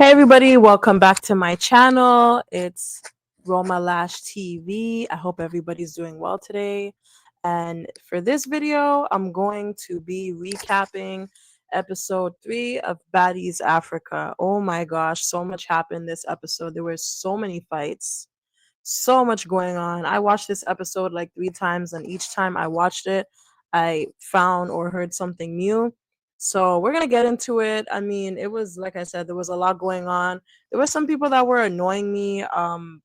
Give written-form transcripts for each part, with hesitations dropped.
Hey everybody, welcome back to my channel. It's Roma Lash TV. I hope everybody's doing well today. And for this video, I'm going to be recapping episode 3 of Baddies Africa. Oh my gosh, so much happened this episode. There were so many fights, so much going on. I watched this episode like 3 times, and each time I watched it, I found or heard something new. So we're gonna get into it. I mean, it was like I said, there was a lot going on. There were some people that were annoying me.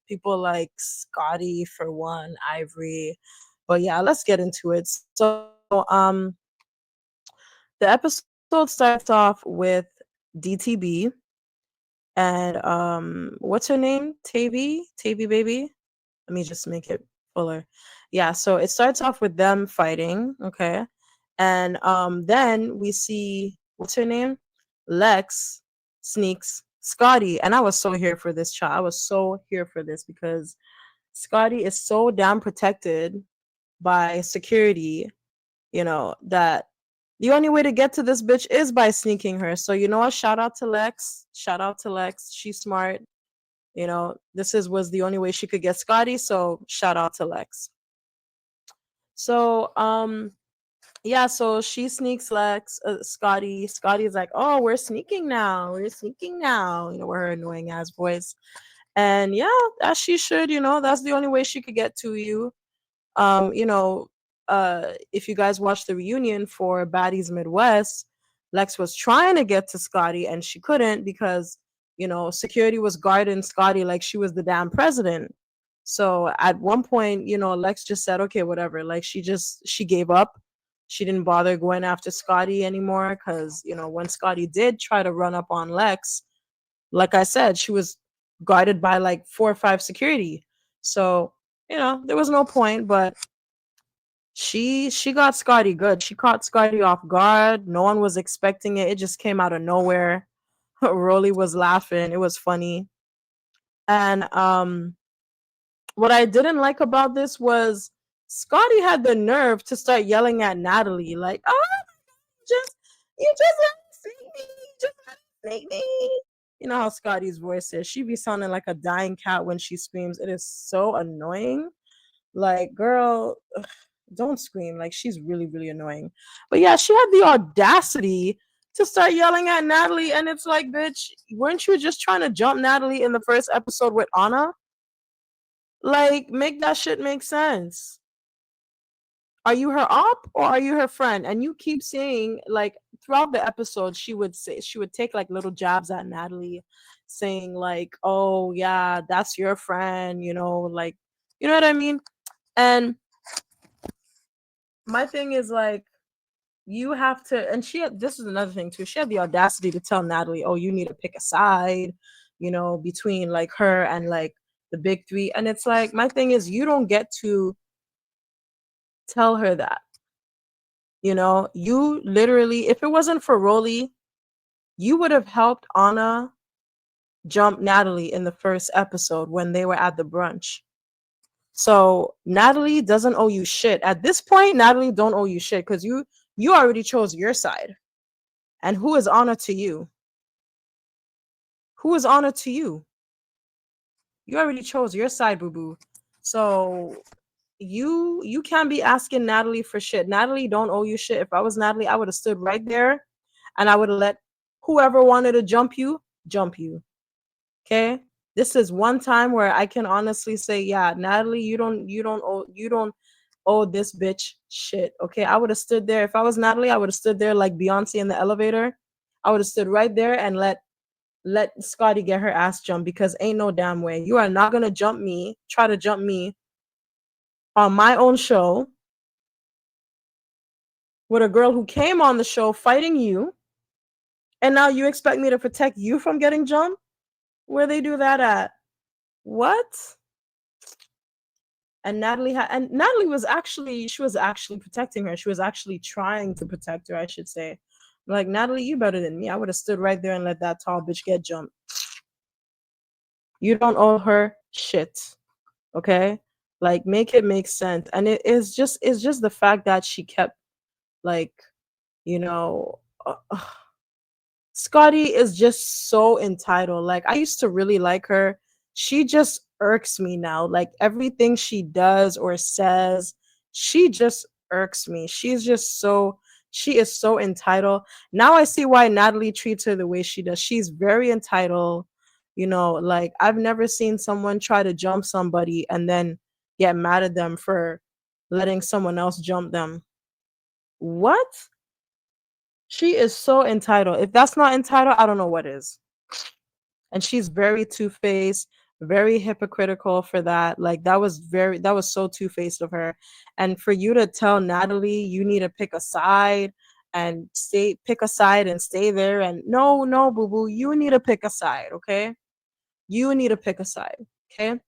People like Scotty for one, Ivory. But yeah, let's get into it. So the episode starts off with DTB and what's her name? Tavy baby. Let me just make it fuller. Yeah, so it starts off with them fighting, okay? And then we see what's her name? Lex sneaks Scotty. And I was so here for this child. I was so here for this because Scotty is so damn protected by security, that the only way to get to this bitch is by sneaking her. So you know what? Shout out to Lex. Shout out to Lex. She's smart. This was the only way she could get Scotty, so shout out to Lex. So yeah, so she sneaks Lex, Scotty. Scotty's like, "Oh, we're sneaking now. We're sneaking now." With her annoying ass voice. And yeah, as she should. That's the only way she could get to you. Um, you know, if you guys watched the reunion for Baddies Midwest, Lex was trying to get to Scotty and she couldn't because, security was guarding Scotty like she was the damn president. So at one point, Lex just said, okay, whatever. Like she gave up. She didn't bother going after Scotty anymore because, when Scotty did try to run up on Lex, like I said, she was guarded by like 4 or 5 security. So, there was no point, but she got Scotty good. She caught Scotty off guard. No one was expecting it. It just came out of nowhere. Rolly was laughing. It was funny. And what I didn't like about this was Scotty had the nerve to start yelling at Natalie, like, "Oh, just you just snake me, you just snake me." You know how Scotty's voice is. She be sounding like a dying cat when she screams. It is so annoying. Like, girl, don't scream. Like, she's really, really annoying. But yeah, she had the audacity to start yelling at Natalie. And it's like, bitch, weren't you just trying to jump Natalie in the first episode with Anna? Like, make that shit make sense. Are you her op or are you her friend? And you keep saying, like, throughout the episode, she would take like little jabs at Natalie, saying, like, oh, yeah, that's your friend, like, you know what I mean? And my thing is like, you have to, and this is another thing too. She had the audacity to tell Natalie, "Oh, you need to pick a side, between like her and like the big three." And it's like, my thing is, you don't get to tell her that. You literally, if it wasn't for Rolly, you would have helped Anna jump Natalie in the first episode when they were at the brunch. So Natalie doesn't owe you shit. At this point, Natalie don't owe you shit because you already chose your side. And who is Anna to you? Who is Anna to you? You already chose your side, boo boo. So you can't be asking Natalie for shit. Natalie don't owe you shit. If I was Natalie, I would have stood right there and I would have let whoever wanted to jump you, jump you. Okay? This is one time where I can honestly say, yeah, Natalie, you don't owe this bitch shit. Okay? I would have stood there. If I was Natalie, I would have stood there like Beyonce in the elevator. I would have stood right there and let Scotty get her ass jumped because ain't no damn way. You are not gonna try to jump me on my own show with a girl who came on the show fighting you, and now you expect me to protect you from getting jumped? Where they do that at? What? And Natalie was actually protecting her. She was actually trying to protect her, I should say. Like, Natalie, you better than me. I would have stood right there and let that tall bitch get jumped. You don't owe her shit. Okay? Like, make it make sense. And it's just the fact that she kept, like, you know uh, Scotty is just so entitled. Like I used to really like her. She just irks me now. Like everything she does or says, she just irks me. She is so entitled. Now I see why Natalie treats her the way she does. She's very entitled. You know, like I've never seen someone try to jump somebody and then get mad at them for letting someone else jump them. What? She is so entitled. If that's not entitled, I don't know what is. And she's very two-faced, very hypocritical for that. Like that was so two-faced of her. And for you to tell Natalie you need to pick a side and stay pick a side and stay there and no, no, boo boo, you need to pick a side, okay? You need to pick a side, okay?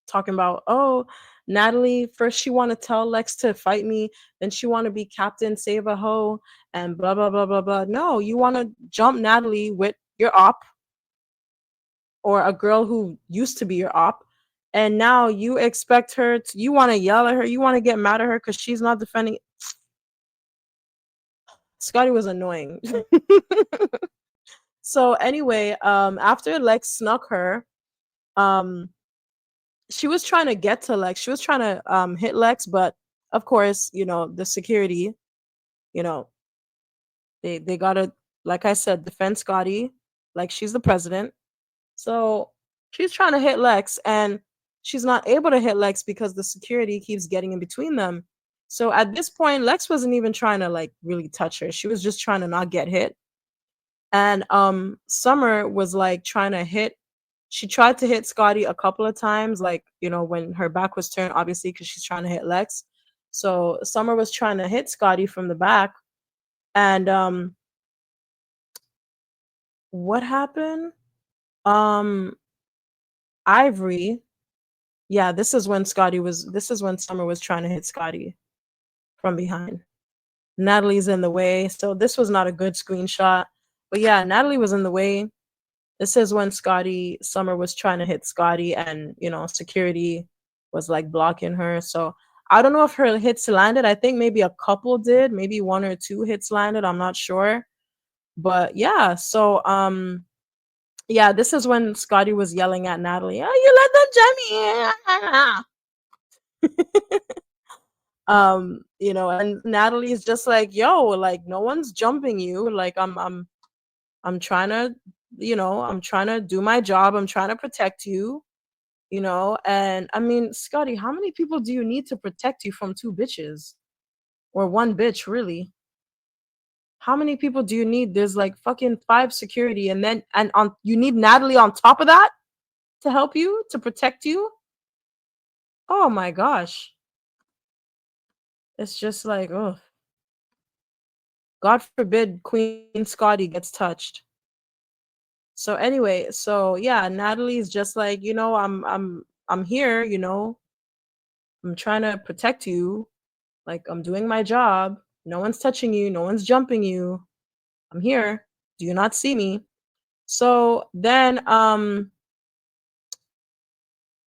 Talking about, oh, Natalie, first she want to tell Lex to fight me, then she want to be Captain Save a Ho, and blah blah blah blah blah. No, you want to jump Natalie with your op or a girl who used to be your op, and now you expect her to, you want to yell at her, you want to get mad at her because she's not defending. Scotty was annoying. So anyway, after Lex snuck her, um she was trying to get to Lex. She was trying to hit Lex, but of course, you know, the security, you know, they gotta, like I said, defend Scotty, like she's the president. So she's trying to hit Lex and she's not able to hit Lex because the security keeps getting in between them. So at this point, Lex wasn't even trying to like really touch her. She was just trying to not get hit. And Summer was like trying to hit, she tried to hit Scotty a couple of times, like, you know, when her back was turned, obviously, because she's trying to hit Lex. So Summer was trying to hit Scotty from the back. And what happened? Um Ivory, yeah, this is when Summer was trying to hit Scotty from behind. Natalie's in the way. So this was not a good screenshot. But yeah, Natalie was in the way. This is when Scotty Summer was trying to hit Scotty and, you know, security was like blocking her. So I don't know if her hits landed. I think maybe a couple did, maybe one or two hits landed. I'm not sure. But yeah, so yeah, this is when Scotty was yelling at Natalie, "Oh, you let them jump me." You know, and Natalie's just like, "Yo, like no one's jumping you. Like I'm trying to, you know, I'm trying to do my job. I'm trying to protect you." You know, and I mean, Scotty, how many people do you need to protect you from two bitches or one bitch, really? How many people do you need? There's like fucking five security, and then and on you need Natalie on top of that to help you to protect you. Oh my gosh, it's just like, oh, God forbid Queen Scotty gets touched. So anyway, so yeah, Natalie's just like, you know, I'm here, you know, I'm trying to protect you. Like I'm doing my job. No one's touching you, no one's jumping you. I'm here. Do you not see me? So then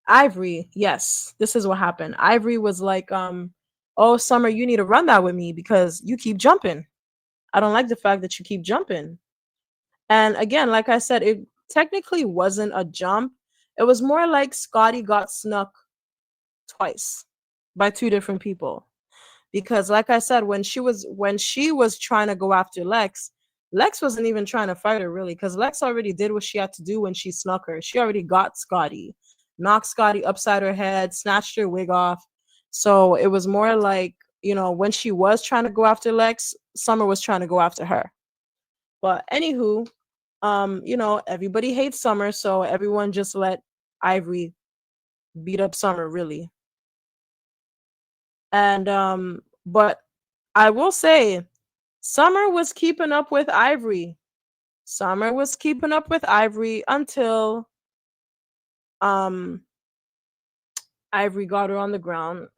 Ivory, yes, this is what happened. Ivory was like, oh Summer, you need to run that with me because you keep jumping. I don't like the fact that you keep jumping. And again, like I said, it technically wasn't a jump. It was more like Scotty got snuck twice by two different people. Because like I said, when she was trying to go after Lex, Lex wasn't even trying to fight her really, because Lex already did what she had to do when she snuck her. She already got Scotty, knocked Scotty upside her head, snatched her wig off. So it was more like, you know, when she was trying to go after Lex, Summer was trying to go after her. But anywho, you know, everybody hates Summer, so everyone just let Ivory beat up Summer really. And but I will say Summer was keeping up with Ivory. Summer was keeping up with Ivory until um Ivory got her on the ground.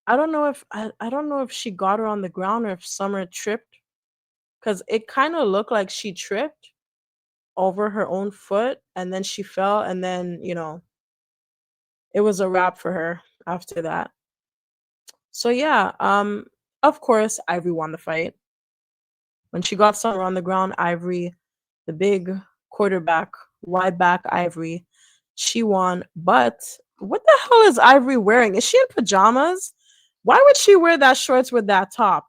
I don't know if she got her on the ground or if Summer tripped, cuz it kind of looked like she tripped over her own foot and then she fell and then, you know, it was a wrap for her after that. So yeah, of course Ivory won the fight. When she got Summer on the ground, Ivory, the big quarterback, wide back Ivory, she won. But what the hell is Ivory wearing? Is she in pajamas? Why would she wear that shorts with that top?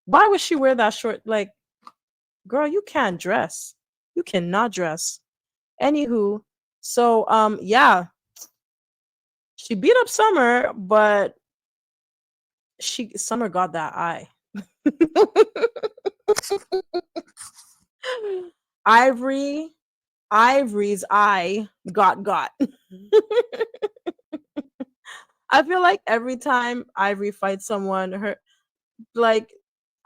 Why would she wear that short? Like, girl, you can't dress. You cannot dress. Anywho, so yeah, she beat up Summer, but Summer got that eye. Ivory, Ivory's eye got. I feel like every time Ivory fights someone, her like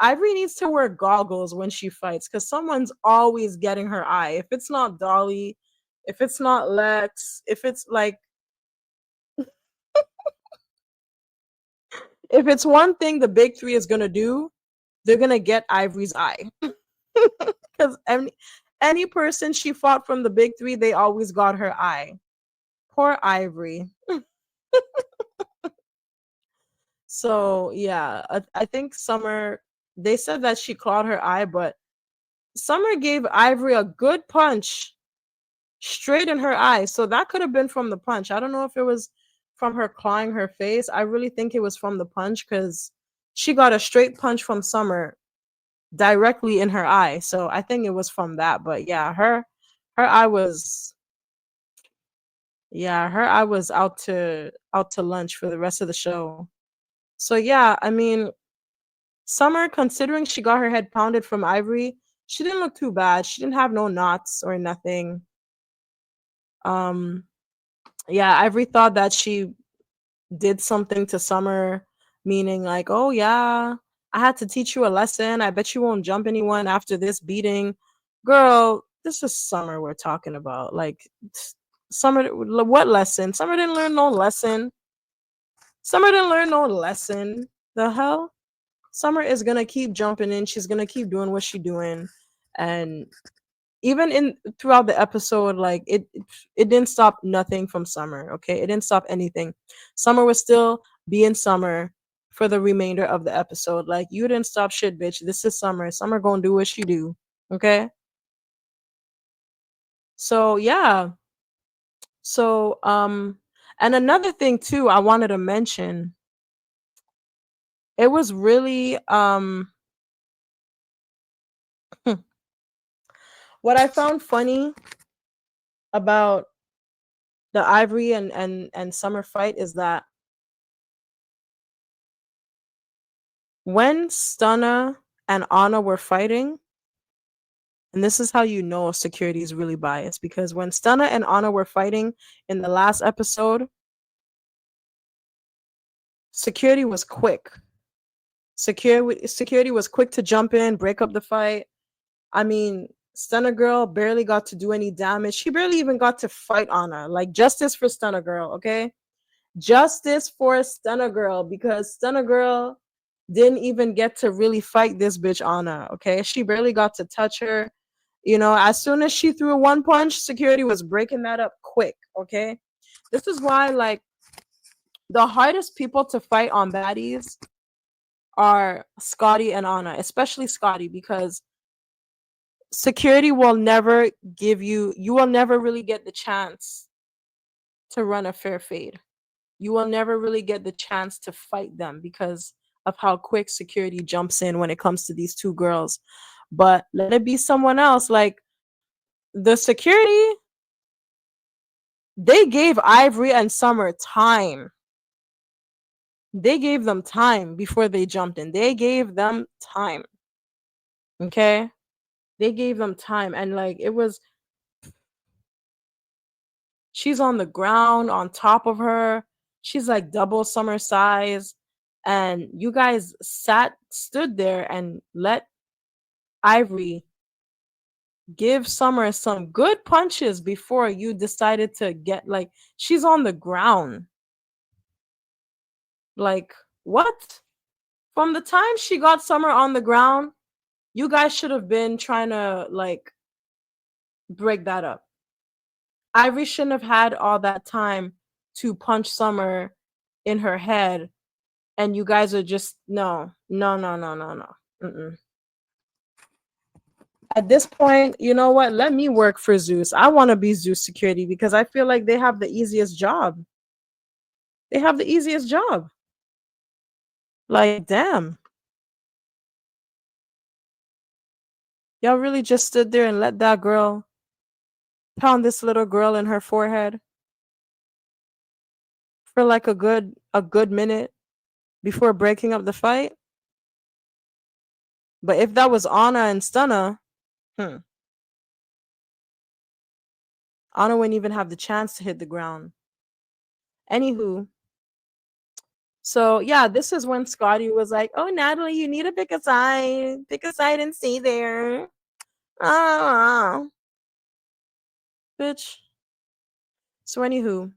Ivory needs to wear goggles when she fights because someone's always getting her eye. If it's not Dolly, if it's not Lex, if it's like if it's one thing the big three is gonna do, they're gonna get Ivory's eye. Because any person she fought from the big three, they always got her eye. Poor Ivory. So yeah, I think Summer. They said that she clawed her eye, but Summer gave Ivory a good punch straight in her eye. So that could have been from the punch. I don't know if it was from her clawing her face. I really think it was from the punch because she got a straight punch from Summer directly in her eye. So I think it was from that. But yeah, her eye was her eye was out to lunch for the rest of the show. So yeah, I mean, Summer, considering she got her head pounded from Ivory, she didn't look too bad. She didn't have no knots or nothing. Um, yeah, Ivory thought that she did something to Summer, meaning like, oh yeah, I had to teach you a lesson. I bet you won't jump anyone after this beating. Girl, this is Summer we're talking about. Like, Summer, what lesson? Summer didn't learn no lesson. Summer didn't learn no lesson. The hell? Summer is gonna keep jumping in. She's gonna keep doing what she's doing, and even in throughout the episode, like it didn't stop nothing from Summer. Okay, it didn't stop anything. Summer was still being Summer for the remainder of the episode. Like, you didn't stop shit, bitch. This is Summer. Summer gonna do what she do. Okay, so yeah, so and another thing too, I wanted to mention. It was really what I found funny about the Ivory and Summer fight is that when Stunna and Anna were fighting, and this is how you know security is really biased, because when Stunna and Anna were fighting in the last episode, security was quick. Security was quick to jump in, break up the fight. I mean, Stunner Girl barely got to do any damage. She barely even got to fight Anna. Like, justice for Stunner Girl, okay? Justice for Stunner Girl, because Stunner Girl didn't even get to really fight this bitch Anna. Okay, she barely got to touch her. You know, as soon as she threw one punch, security was breaking that up quick. Okay, this is why, like, the hardest people to fight on Baddies are Scotty and Anna, especially Scotty, because security will never you will never really get the chance to run a fair fade. You will never really get the chance to fight them because of how quick security jumps in when it comes to these two girls. But let it be someone else. Like, the security, they gave Ivory and Summer time. They gave them time before they jumped in. They gave them time. Okay? They gave them time. And like, it was, she's on the ground on top of her. She's like double Summer size. And you guys stood there and let Ivory give Summer some good punches before you decided to get, like, she's on the ground. Like, what? From the time she got Summer on the ground, you guys should have been trying to, like, break that up. Ivory shouldn't have had all that time to punch Summer in her head, and you guys are just no. Mm-mm. At this point, you know what? Let me work for Zeus. I want to be Zeus security because I feel like they have the easiest job. They have the easiest job. Like, damn. Y'all really just stood there and let that girl pound this little girl in her forehead for like a good minute before breaking up the fight. But if that was Anna and Stunna, hmm, Anna wouldn't even have the chance to hit the ground. Anywho, so yeah, this is when Scotty was like, "Oh, Natalie, you need to pick a side and stay there." Ah, bitch. So anywho,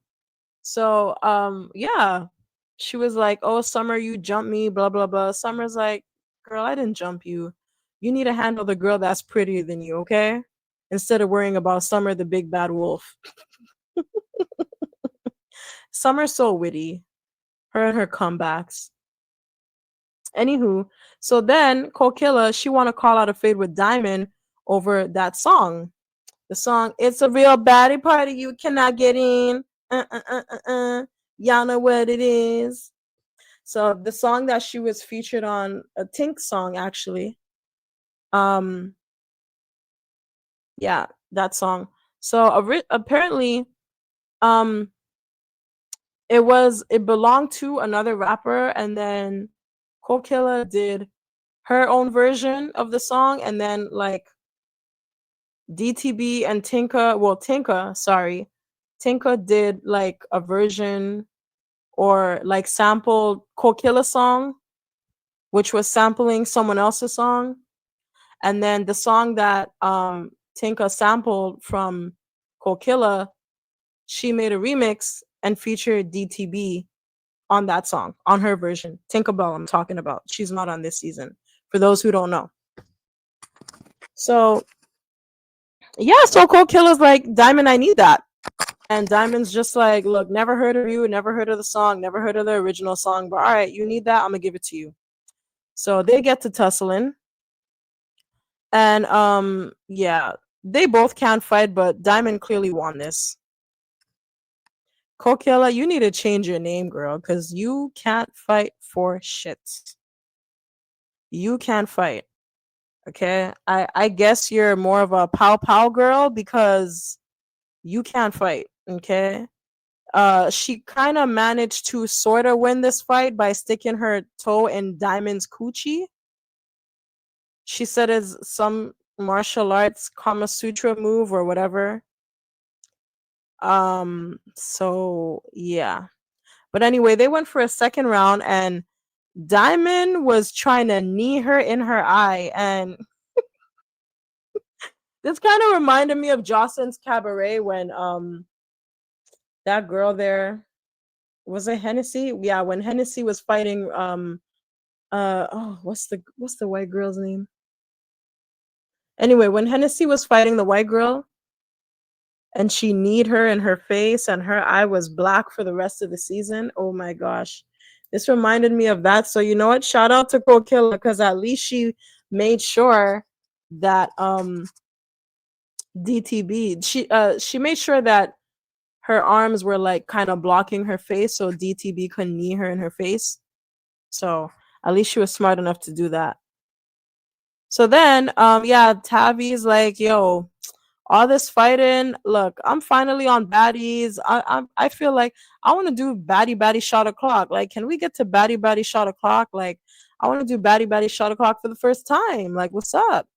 so yeah, she was like, "Oh, Summer, you jumped me, blah blah blah." Summer's like, "Girl, I didn't jump you. You need to handle the girl that's prettier than you, okay? Instead of worrying about Summer, the big bad wolf." Summer's so witty. Her and her comebacks. Anywho, so then Kokilla, she want to call out a fade with Diamond over that song. The song, "It's a real baddie party, you cannot get in. Y'all know what it is." So the song that she was featured on, a Tink song actually. Um, yeah, that song. So apparently, um, it belonged to another rapper, and then Kokilla did her own version of the song, and then like DTB and Tinka did like a version or like sampled Kokilla song, which was sampling someone else's song. And then the song that Tinka sampled from Kokilla, she made a remix and featured DTB on that song, on her version. Tinkerbell, I'm talking about. She's not on this season, for those who don't know. So, yeah, so Kokilla's like, "Diamond, I need that." And Diamond's just like, "Look, never heard of you, never heard of the song, never heard of the original song, but all right, you need that, I'm gonna give it to you." So they get to tussling. And yeah, they both can't fight, but Diamond clearly won this. Kokilla, you need to change your name, girl, because you can't fight for shit. You can't fight. Okay. I guess you're more of a pow pow girl because you can't fight. Okay. She kind of managed to sort of win this fight by sticking her toe in Diamond's coochie. She said it's some martial arts Kama Sutra move or whatever. So yeah. But anyway, they went for a second round and Diamond was trying to knee her in her eye, and this kind of reminded me of Jocelyn's Cabaret when that girl there, was it Hennessy? Yeah, when Hennessy was fighting oh, what's the white girl's name? Anyway, when Hennessy was fighting the white girl and she kneed her in her face and her eye was black for the rest of the season. Oh my gosh. This reminded me of that. So you know what? Shout out to Kokilla because at least she made sure that DTB she made sure that her arms were like kind of blocking her face so DTB couldn't knee her in her face. So at least she was smart enough to do that. So then yeah, Tavi's like, "Yo, all this fighting, look, I'm finally on baddies. I feel like I want to do baddie shot o'clock. Like, can we get to baddie shot o'clock? Like, I want to do baddie shot o'clock for the first time. Like, what's up?"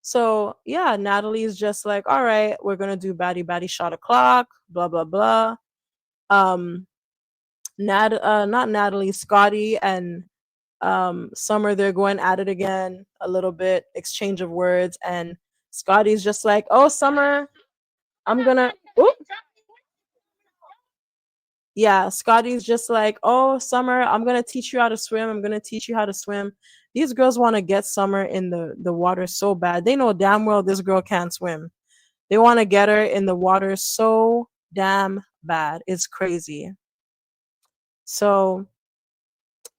So yeah, Natalie's just like, "All right, we're gonna do baddie shot o'clock, blah blah blah." Um not Natalie, Scotty and Summer, they're going at it again a little bit, exchange of words, and Scotty's just like, "Oh, Summer, I'm gonna." Oop. Yeah, Scotty's just like, "Oh, Summer, I'm gonna teach you how to swim. I'm gonna teach you how to swim." These girls want to get Summer in the water so bad. They know damn well this girl can't swim. They want to get her in the water so damn bad. It's crazy. So,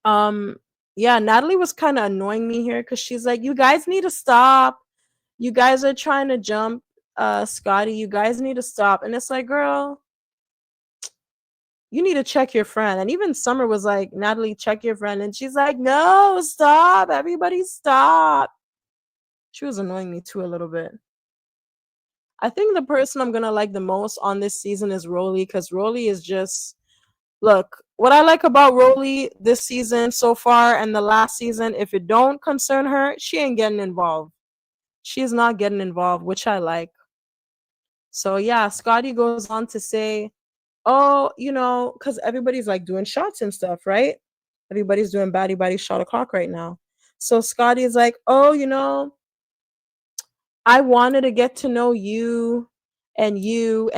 um, Yeah, Natalie was kind of annoying me here because she's like, you guys need to stop. You guys are trying to jump Scotty. You guys need to stop. And it's like, girl, you need to check your friend. And even Summer was like, Natalie, check your friend. And she's like, no, stop. Everybody stop. She was annoying me too a little bit. I think the person I'm gonna like the most on this season is Rolly, because Rolly is just, look, what I like about Rolly this season so far and the last season, if it don't concern her, she ain't getting involved. She's not getting involved, which I like. So yeah, Scotty goes on to say, oh, because everybody's like doing shots and stuff, right? Everybody's doing baddie shot o'clock right now. So Scotty is like, oh, I wanted to get to know you and you,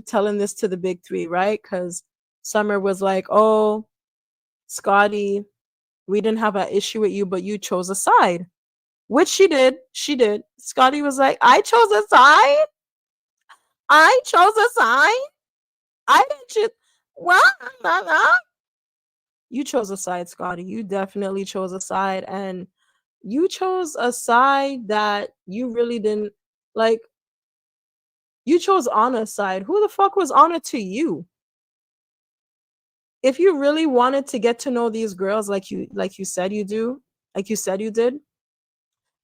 telling this to the big three, right? Because Summer was like, oh, Scotty, we didn't have an issue with you, but you chose a side, which she did. She did. Scotty was like, I chose a side. I chose a side. I didn't choose. What? You chose a side, Scotty. You definitely chose a side, and you chose a side that you really didn't like. You chose Anna's side. Who the fuck was Anna to you? If you really wanted to get to know these girls like you said you do, like you said you did,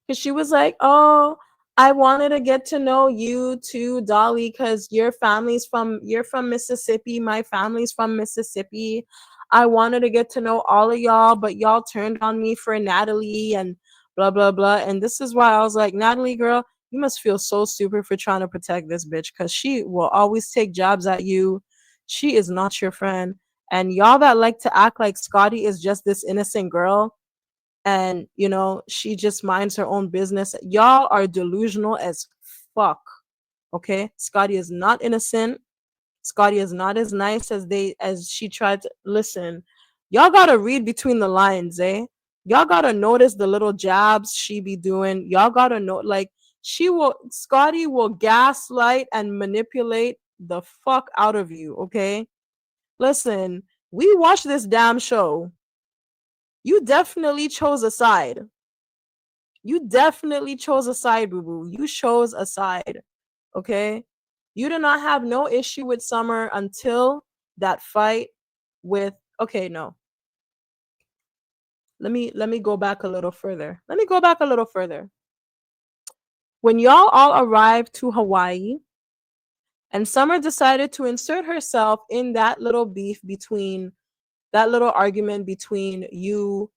because she was like, oh, I wanted to get to know you too, Dolly, because you're from Mississippi. My family's from Mississippi. I wanted to get to know all of y'all, but y'all turned on me for Natalie and blah blah blah. And this is why I was like, Natalie, girl, you must feel so stupid for trying to protect this bitch, because she will always take jabs at you. She is not your friend. And y'all that like to act like Scotty is just this innocent girl, and she just minds her own business, y'all are delusional as fuck. Okay, Scotty is not innocent. Scotty is not as nice as she tried to listen. Y'all gotta read between the lines, eh? Y'all gotta notice the little jabs she be doing. Y'all gotta know, like, Scotty will gaslight and manipulate the fuck out of you. Okay, listen, we watched this damn show. You definitely chose a side. You definitely chose a side, boo boo. You chose a side. Okay? You did not have no issue with Summer until that fight with, okay, no. Let me go back a little further. Let me go back a little further. When y'all all arrived to Hawaii and Summer decided to insert herself in that little beef between, that little argument between you,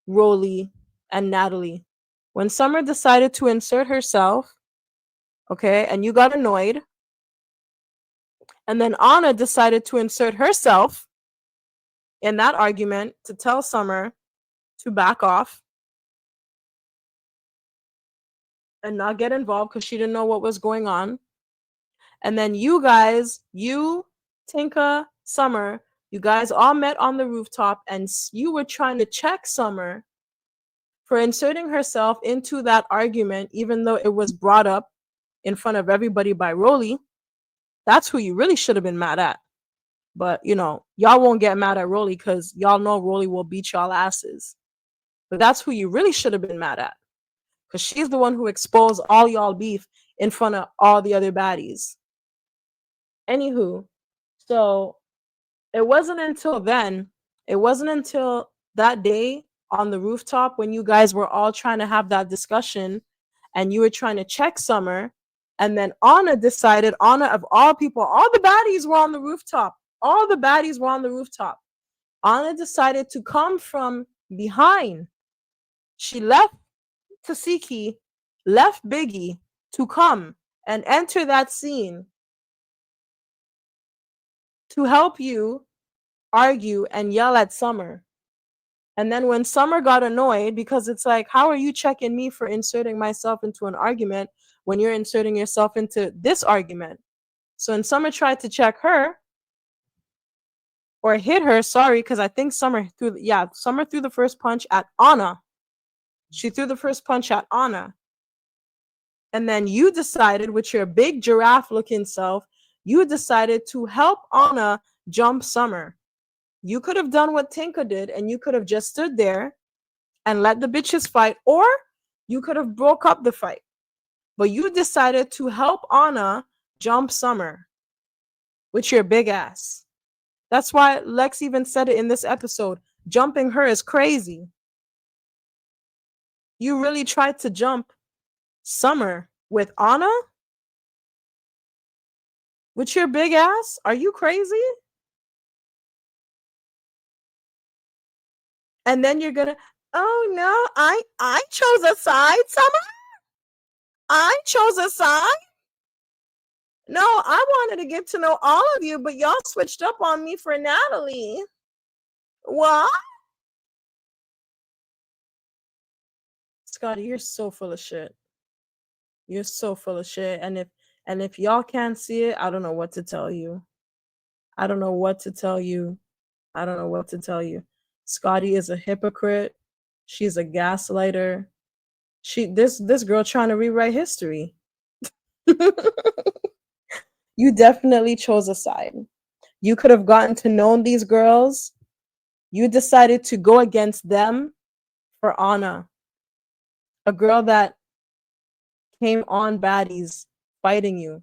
Rolly, and Natalie. When Summer decided to insert herself, okay, and you got annoyed, and then Anna decided to insert herself in that argument to tell Summer to back off and not get involved because she didn't know what was going on. And then you guys, you, Tinka, Summer, you guys all met on the rooftop and you were trying to check Summer for inserting herself into that argument, even though it was brought up in front of everybody by Rolly. That's who you really should have been mad at. But, y'all won't get mad at Rolly because y'all know Rolly will beat y'all asses. But that's who you really should have been mad at, because she's the one who exposed all y'all beef in front of all the other baddies. Anywho, so it wasn't until then, it wasn't until that day on the rooftop when you guys were all trying to have that discussion and you were trying to check Summer. And then Anna decided, Anna of all people, all the baddies were on the rooftop. All the baddies were on the rooftop. Anna decided to come from behind. She left Tasiki, left Biggie to come and enter that scene to help you argue and yell at Summer. And then when Summer got annoyed, because it's like, how are you checking me for inserting myself into an argument when you're inserting yourself into this argument? So when Summer tried to check her or hit her, sorry, because I think Summer threw the first punch at Anna. She threw the first punch at Anna. And then you decided, with your big giraffe looking self, you decided to help Anna jump Summer. You could have done what Tinka did and you could have just stood there and let the bitches fight, or you could have broke up the fight. But you decided to help Anna jump Summer with your big ass. That's why Lex even said it in this episode. Jumping her is crazy. You really tried to jump Summer with Anna? With your big ass? Are you crazy? And then you're gonna, oh no, I chose a side, Summer. I chose a side. No, I wanted to get to know all of you, but y'all switched up on me for Natalie. What? Scotty, you're so full of shit. You're so full of shit. And if y'all can't see it, I don't know what to tell you. I don't know what to tell you. I don't know what to tell you. Scotty is a hypocrite. She's a gaslighter. This girl trying to rewrite history. You definitely chose a side. You could have gotten to know these girls. You decided to go against them for Anna, a girl that came on Baddies fighting you.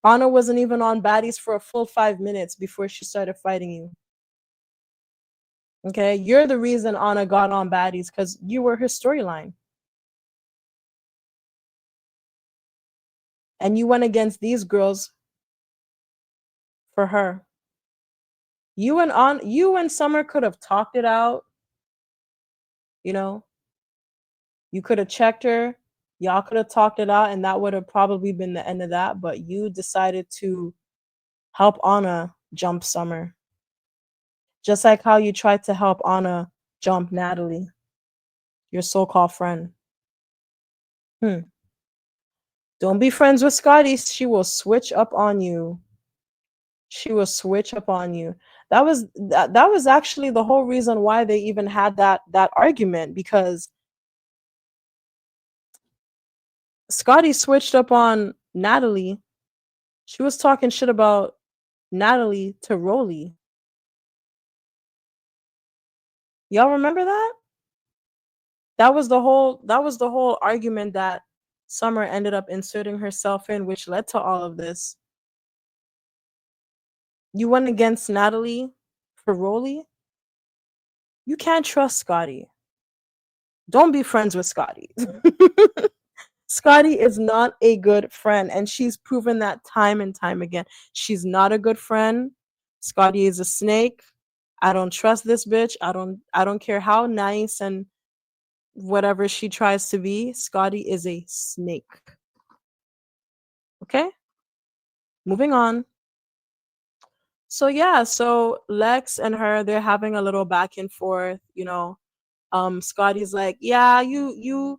Anna wasn't even on Baddies for a full 5 minutes before she started fighting you. Okay, you're the reason Anna got on Baddies because you were her storyline. And you went against these girls for her. You and Summer could have talked it out. You know, you could have checked her. Y'all could have talked it out, and that would have probably been the end of that. But you decided to help Anna jump Summer. Just like how you tried to help Anna jump Natalie, your so-called friend. Don't be friends with Scotty. She will switch up on you. She will switch up on you. That was actually the whole reason why they even had that argument, because Scotty switched up on Natalie. She was talking shit about Natalie to Rolly. Y'all remember that? That was the whole argument that Summer ended up inserting herself in, which led to all of this. You went against Natalie for Rolly. You can't trust Scotty. Don't be friends with Scotty. Scotty is not a good friend, and she's proven that time and time again. She's not a good friend. Scotty is a snake. I don't trust this bitch. I don't care how nice and whatever she tries to be. Scotty is a snake. Okay? Moving on. So yeah, so Lex and her, they're having a little back and forth, Scotty's like, yeah, you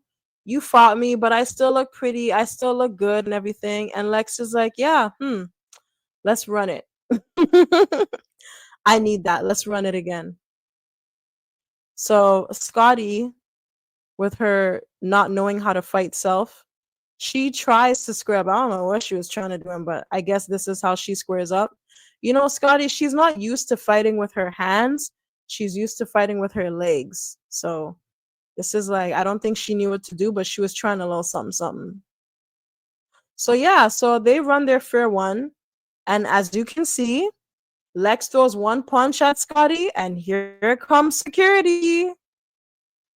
fought me, but I still look pretty, I still look good and everything. And Lex is like, yeah, let's run it. I need that. Let's run it again. So Scotty, with her not knowing how to fight self, she tries to square up. I don't know what she was trying to do, but I guess this is how she squares up. Scotty, she's not used to fighting with her hands. She's used to fighting with her legs. So this is like, I don't think she knew what to do, but she was trying a little something, something. So yeah, so they run their fair one. And as you can see, Lex throws one punch at Scotty, and here comes security.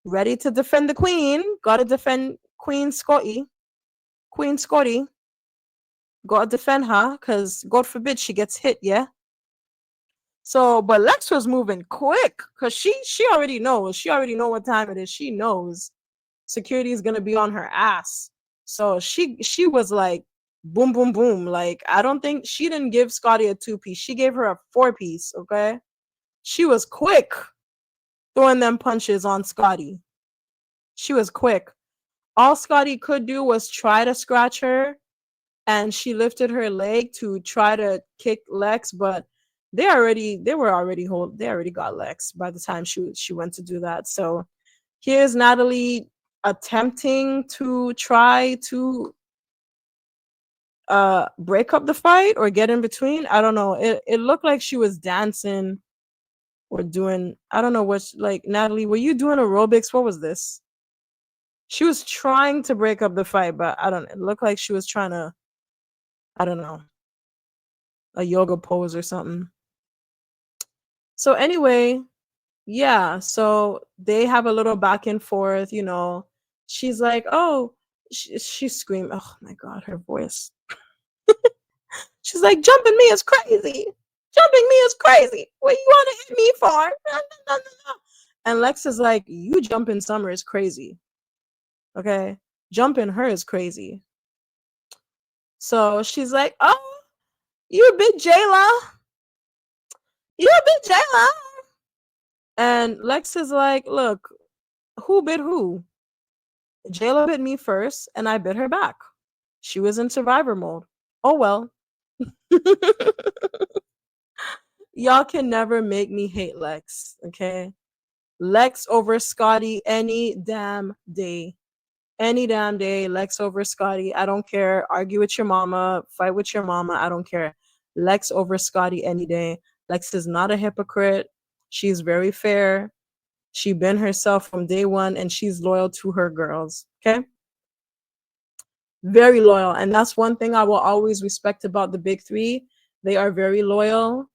Ready to defend the queen. Gotta defend Queen Scotty. Queen Scotty. Gotta defend her, because God forbid she gets hit, yeah? So, but Lex was moving quick, because she already knows. She already know what time it is. She knows security is gonna be on her ass. So she was like, boom, boom, boom. Like, I don't think she didn't give Scotty a 2-piece. She gave her a 4-piece, okay? She was quick throwing them punches on Scotty. She was quick. All Scotty could do was try to scratch her, and she lifted her leg to try to kick Lex, but they already got Lex by the time she went to do that. So here's Natalie attempting to try to break up the fight or get in between. I don't know. It looked like she was dancing were doing, I don't know what, like, Natalie, were you doing aerobics? What was this? She was trying to break up the fight, but I don't, it looked like she was trying to, I don't know, a yoga pose or something. So anyway, yeah, so they have a little back and forth, you know. She's like, "Oh," she screamed. Oh my God, her voice. She's like, "Jumping me is crazy. Jumping me is crazy. What you want to hit me for?" No, no, no, no, no. And Lex is like, "You jumping Summer is crazy. Okay, jumping her is crazy." So she's like, "Oh, you a bit Jayla. You a bit Jayla." And Lex is like, "Look, who bit who? Jayla bit me first, and I bit her back. She was in survivor mode. Oh well." Y'all can never make me hate Lex, okay? Lex over Scotty any damn day. Any damn day, Lex over Scotty. I don't care. Argue with your mama, fight with your mama. I don't care. Lex over Scotty any day. Lex is not a hypocrite. She's very fair. She been herself from day one and she's loyal to her girls. Okay? Very loyal. And that's one thing I will always respect about the big three. They are very loyal.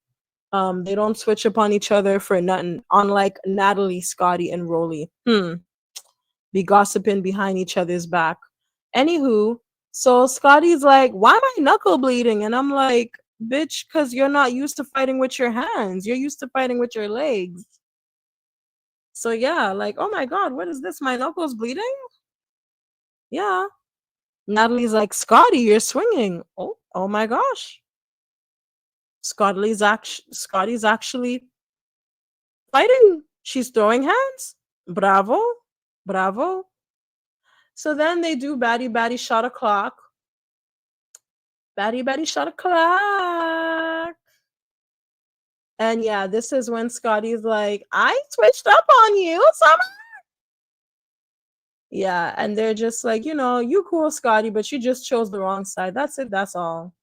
They don't switch up on each other for nothing. Unlike Natalie, Scotty, and Rolly. Be gossiping behind each other's back. Anywho, so Scotty's like, "Why am I knuckle bleeding?" And I'm like, "Bitch, because you're not used to fighting with your hands. You're used to fighting with your legs." So yeah, like, oh my God, what is this? My knuckles bleeding? Yeah. Natalie's like, "Scotty, you're swinging." Oh my gosh. Scotty's actually fighting. She's throwing hands. Bravo. Bravo. So then they do baddie shot o'clock. Baddie shot o'clock. And yeah, this is when Scotty's like, "I switched up on you, Summer." Yeah, and they're just like, "You cool, Scotty, but you just chose the wrong side. That's it, that's all."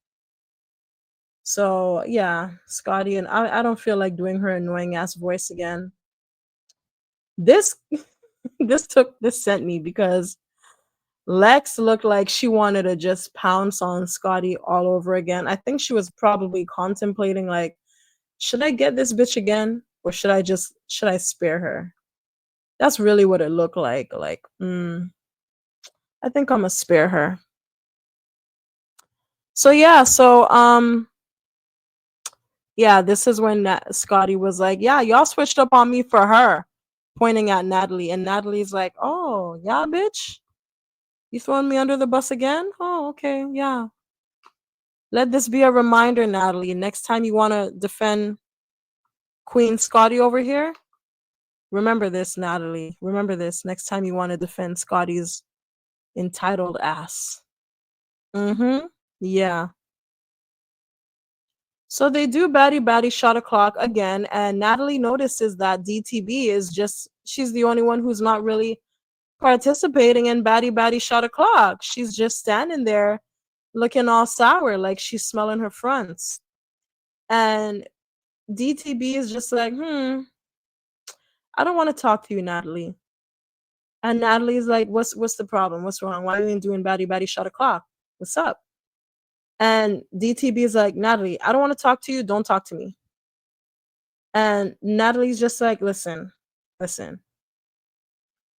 So yeah, Scotty, and I don't feel like doing her annoying ass voice again. This this sent me because Lex looked like she wanted to just pounce on Scotty all over again. I think she was probably contemplating like, should I get this bitch again or should I spare her? That's really what it looked like. Like, I think I'm gonna spare her. So yeah, yeah, this is when Scotty was like, "Yeah, y'all switched up on me for her," pointing at Natalie, and Natalie's like, "Oh, yeah, bitch, you throwing me under the bus again? Oh, okay, yeah. Let this be a reminder, Natalie. Next time you want to defend Queen Scotty over here, remember this, Natalie. Remember this. Next time you want to defend Scotty's entitled ass." Mm-hmm. Yeah. So they do baddie shot o'clock again, and Natalie notices that DTB is just she's the only one who's not really participating in baddie shot o'clock. She's just standing there looking all sour, like she's smelling her fronts. And DTB is just like, I don't want to talk to you, Natalie. And Natalie's like, what's the problem? What's wrong? Why are you doing baddie shot o'clock? What's up? And DTB is like, Natalie, I don't want to talk to you. Don't talk to me. And Natalie's just like, listen.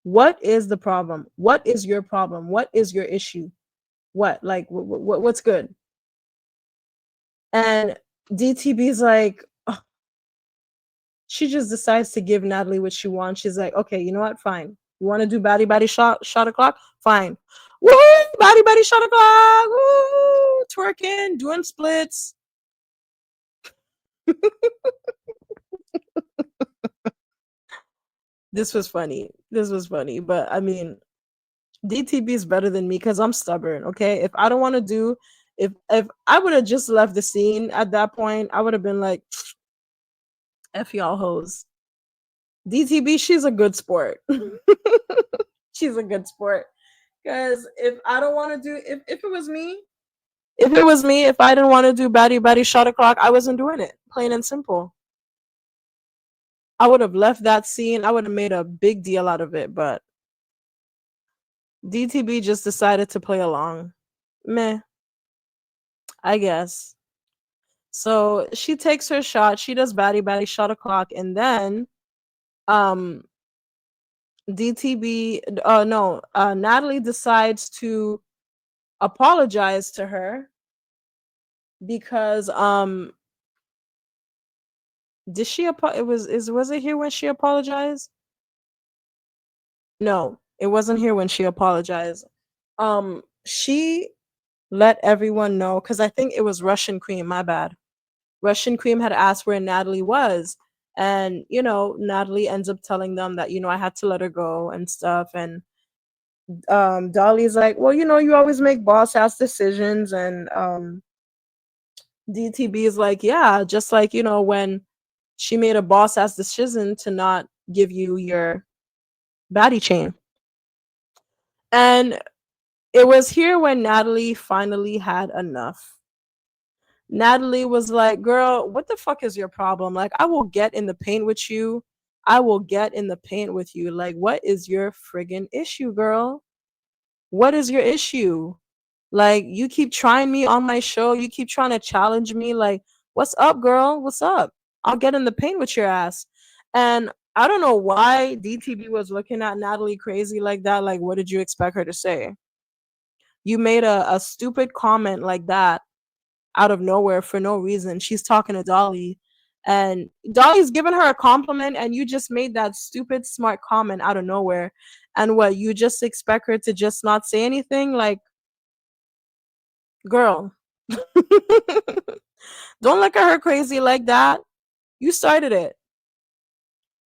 What is the problem? What is your problem? What is your issue? What? Like, what's good? And DTB's like, ugh. She just decides to give Natalie what she wants. She's like, okay, you know what? Fine. You want to do baddie shot o'clock? Fine. Woo! Baddie shot o'clock! Woo! Twerking, doing splits. This was funny. This was funny. But I mean, DTB is better than me because I'm stubborn. Okay, if I don't want to do, if I would have just left the scene at that point, I would have been like, "F y'all hoes." DTB, she's a good sport. She's a good sport. Because if I don't want to do, if it was me, if I didn't want to do baddie shot o'clock, I wasn't doing it. Plain and simple. I would have left that scene. I would have made a big deal out of it, but DTB just decided to play along. Meh, I guess. So she takes her shot. She does baddie baddie shot o'clock, and then um DTB no Natalie decides to apologize to her because did she it was it here when she apologized? No, it wasn't here when she apologized. She let everyone know because I think it was Russian Cream, my bad. Russian Cream had asked where Natalie was. And, Natalie ends up telling them that, I had to let her go and stuff. And Dolly's like, well, you always make boss ass decisions. And DTB is like, yeah, just like, when she made a boss ass decision to not give you your baddie chain. And it was here when Natalie finally had enough. Natalie was like, girl, what the fuck is your problem? Like, I will get in the paint with you. I will get in the paint with you. Like, what is your friggin' issue, girl? What is your issue? Like, you keep trying me on my show. You keep trying to challenge me. Like, what's up, girl? What's up? I'll get in the paint with your ass. And I don't know why DTB was looking at Natalie crazy like that. Like, what did you expect her to say? You made a stupid comment like that out of nowhere for no reason. She's talking to Dolly, and Dolly's giving her a compliment, and you just made that stupid smart comment out of nowhere. And what, you just expect her to just not say anything? Like, girl, don't look at her crazy like that. You started it.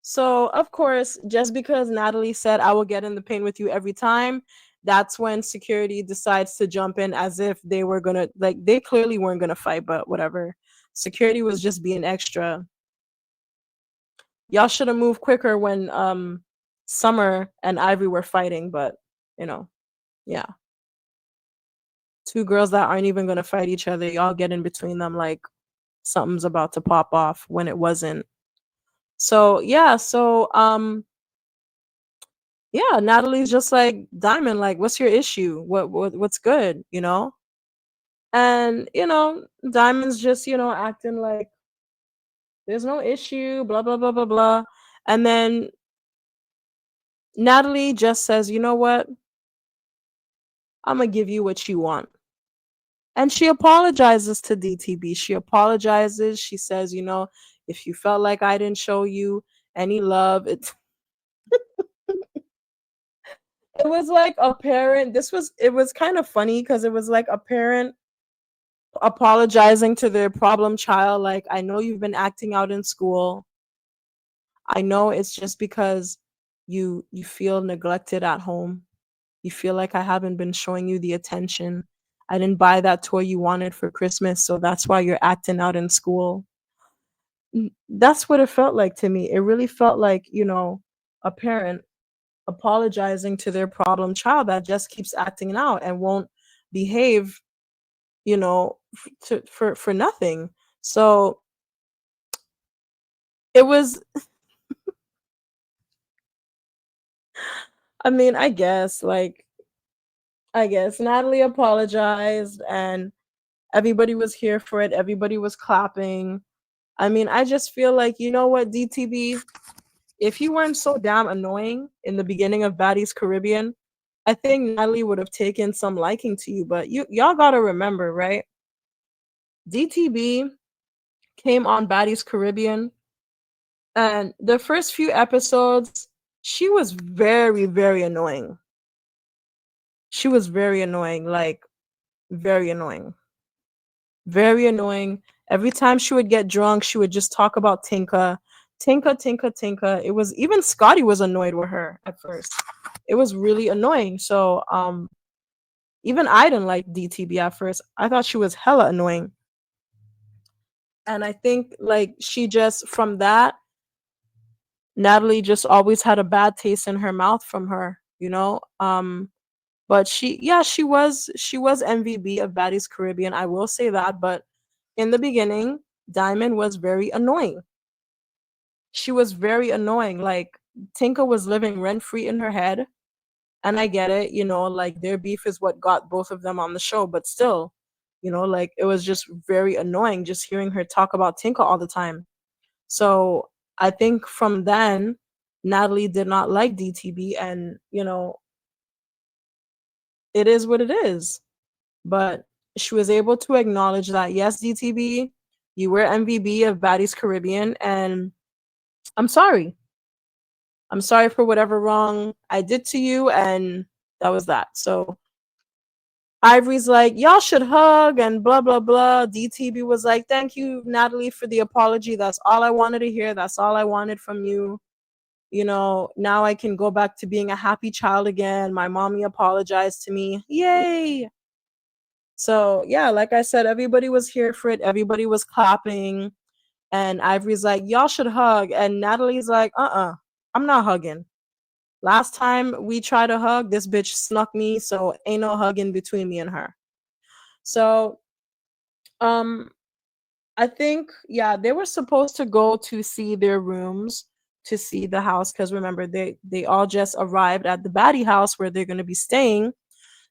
So, of course, just because Natalie said, I will get in the paint with you every time, that's when security decides to jump in as if they were gonna, like, they clearly weren't gonna fight, but whatever. Security was just being extra. Y'all should have moved quicker when Summer and Ivory were fighting, but you know, yeah. Two girls that aren't even gonna fight each other, y'all get in between them like something's about to pop off when it wasn't. So yeah, yeah, Natalie's just like, Diamond, like, what's your issue? What's good, And Diamond's just, acting like there's no issue, blah blah blah blah blah. And then Natalie just says, you know what? I'm gonna give you what you want. And she apologizes to DTB. She apologizes. She says, if you felt like I didn't show you any love, it was like a parent. It was kind of funny because it was like a parent apologizing to their problem child. Like, I know you've been acting out in school. I know it's just because you feel neglected at home. You feel like I haven't been showing you the attention. I didn't buy that toy you wanted for Christmas, so that's why you're acting out in school. That's what it felt like to me. It really felt like, a parent apologizing to their problem child that just keeps acting out and won't behave, for nothing. So it was, I mean, I guess Natalie apologized and everybody was here for it. Everybody was clapping. I mean, I just feel like, you know what, DTB, if you weren't so damn annoying in the beginning of Baddies Caribbean, I think Natalie would have taken some liking to you. But y'all gotta remember, right? DTB came on Baddies Caribbean, and the first few episodes, she was very, very annoying. She was very annoying, like very annoying. Very annoying. Every time she would get drunk, she would just talk about Tinka. Tinka, Tinka, Tinka. It was even Scotty was annoyed with her at first. It was really annoying. So even I didn't like DTB at first. I thought she was hella annoying. And I think like she just from that, Natalie just always had a bad taste in her mouth from her. But she was MVB of Baddies Caribbean. I will say that, but in the beginning, Diamond was very annoying. she was very annoying. Like, Tinka was living rent free in her head. And I get it, like their beef is what got both of them on the show, but still, like it was just very annoying just hearing her talk about Tinka all the time. So I think from then, Natalie did not like DTB, and it is what it is. But she was able to acknowledge that, yes, DTB, you were MVB of Baddies Caribbean, and I'm sorry. I'm sorry for whatever wrong I did to you, and that was that. So Ivory's like, y'all should hug and blah blah blah. DTB was like, thank you, Natalie, for the apology. That's all I wanted to hear. That's all I wanted from you. Now I can go back to being a happy child again. My mommy apologized to me. Yay. So yeah, like I said, everybody was here for it. Everybody was clapping. And Ivory's like, y'all should hug. And Natalie's like, I'm not hugging. Last time we tried to hug, this bitch snuck me, so ain't no hugging between me and her. So um I think, yeah, they were supposed to go to see their rooms, to see the house, because remember they all just arrived at the baddie house where they're going to be staying.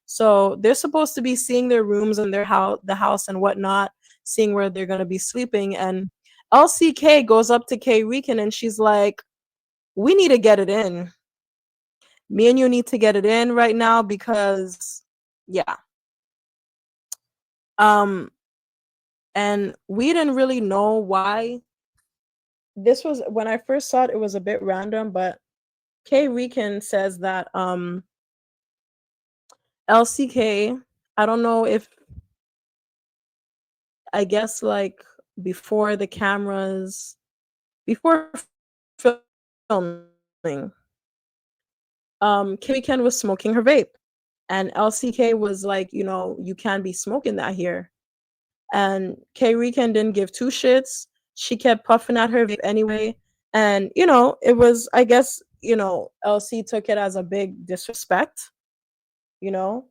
So they're supposed to be seeing their rooms and their house, the house and whatnot, seeing where they're going to be sleeping. And LCK goes up to K Rican and she's like, we need to get it in. Me and you need to get it in right now because, yeah. Um, and we didn't really know why. This was when I first saw it, it was a bit random, but K Rican says that LCK, I don't know if, I guess, like, before the cameras, before filming, K Rican was smoking her vape. And LCK was like, you can't be smoking that here. And K Rican didn't give two shits. She kept puffing at her vape anyway. And, it was, I guess, LC took it as a big disrespect, you know.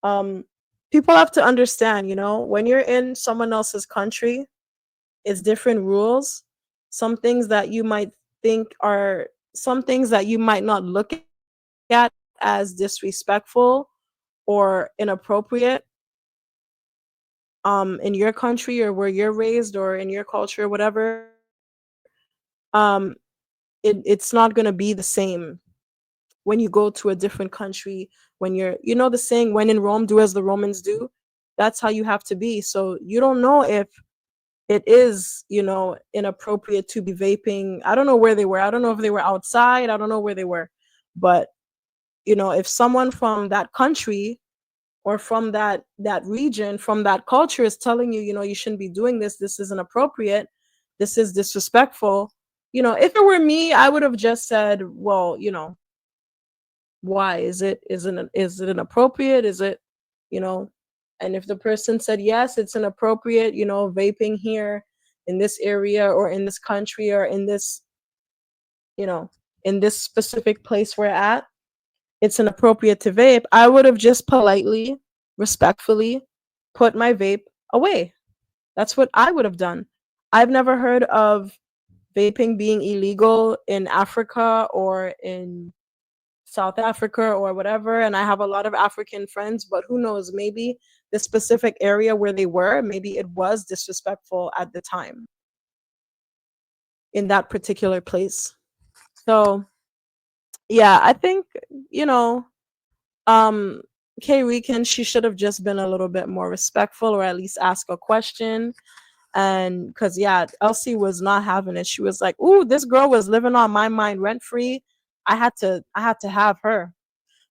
Um, People have to understand, when you're in someone else's country, it's different rules. Some things that you might think are some things that you might not look at as disrespectful or inappropriate in your country or where you're raised or in your culture or whatever, um it's not going to be the same when you go to a different country. When you're, the saying, when in Rome, do as the Romans do. That's how you have to be. So you don't know if it is, inappropriate to be vaping. I don't know where they were. I don't know if they were outside. I don't know where they were. But, if someone from that country or from that region, from that culture is telling you, you shouldn't be doing this, this isn't appropriate, this is disrespectful. If it were me, I would have just said, well, why is it inappropriate, is it, you know and if the person said yes, it's inappropriate, vaping here in this area or in this country or in this, you know in this specific place we're at, it's inappropriate to vape, I would have just politely, respectfully put my vape away. That's what I would have done. I've never heard of vaping being illegal in Africa or in South Africa or whatever. And I have a lot of African friends, but who knows, maybe the specific area where they were, maybe it was disrespectful at the time in that particular place. So yeah, I think, you know, um Kay Rican, she should have just been a little bit more respectful or at least ask a question. And because, yeah, Elsie was not having it. She was like, ooh, this girl was living on my mind rent free. I had to have her.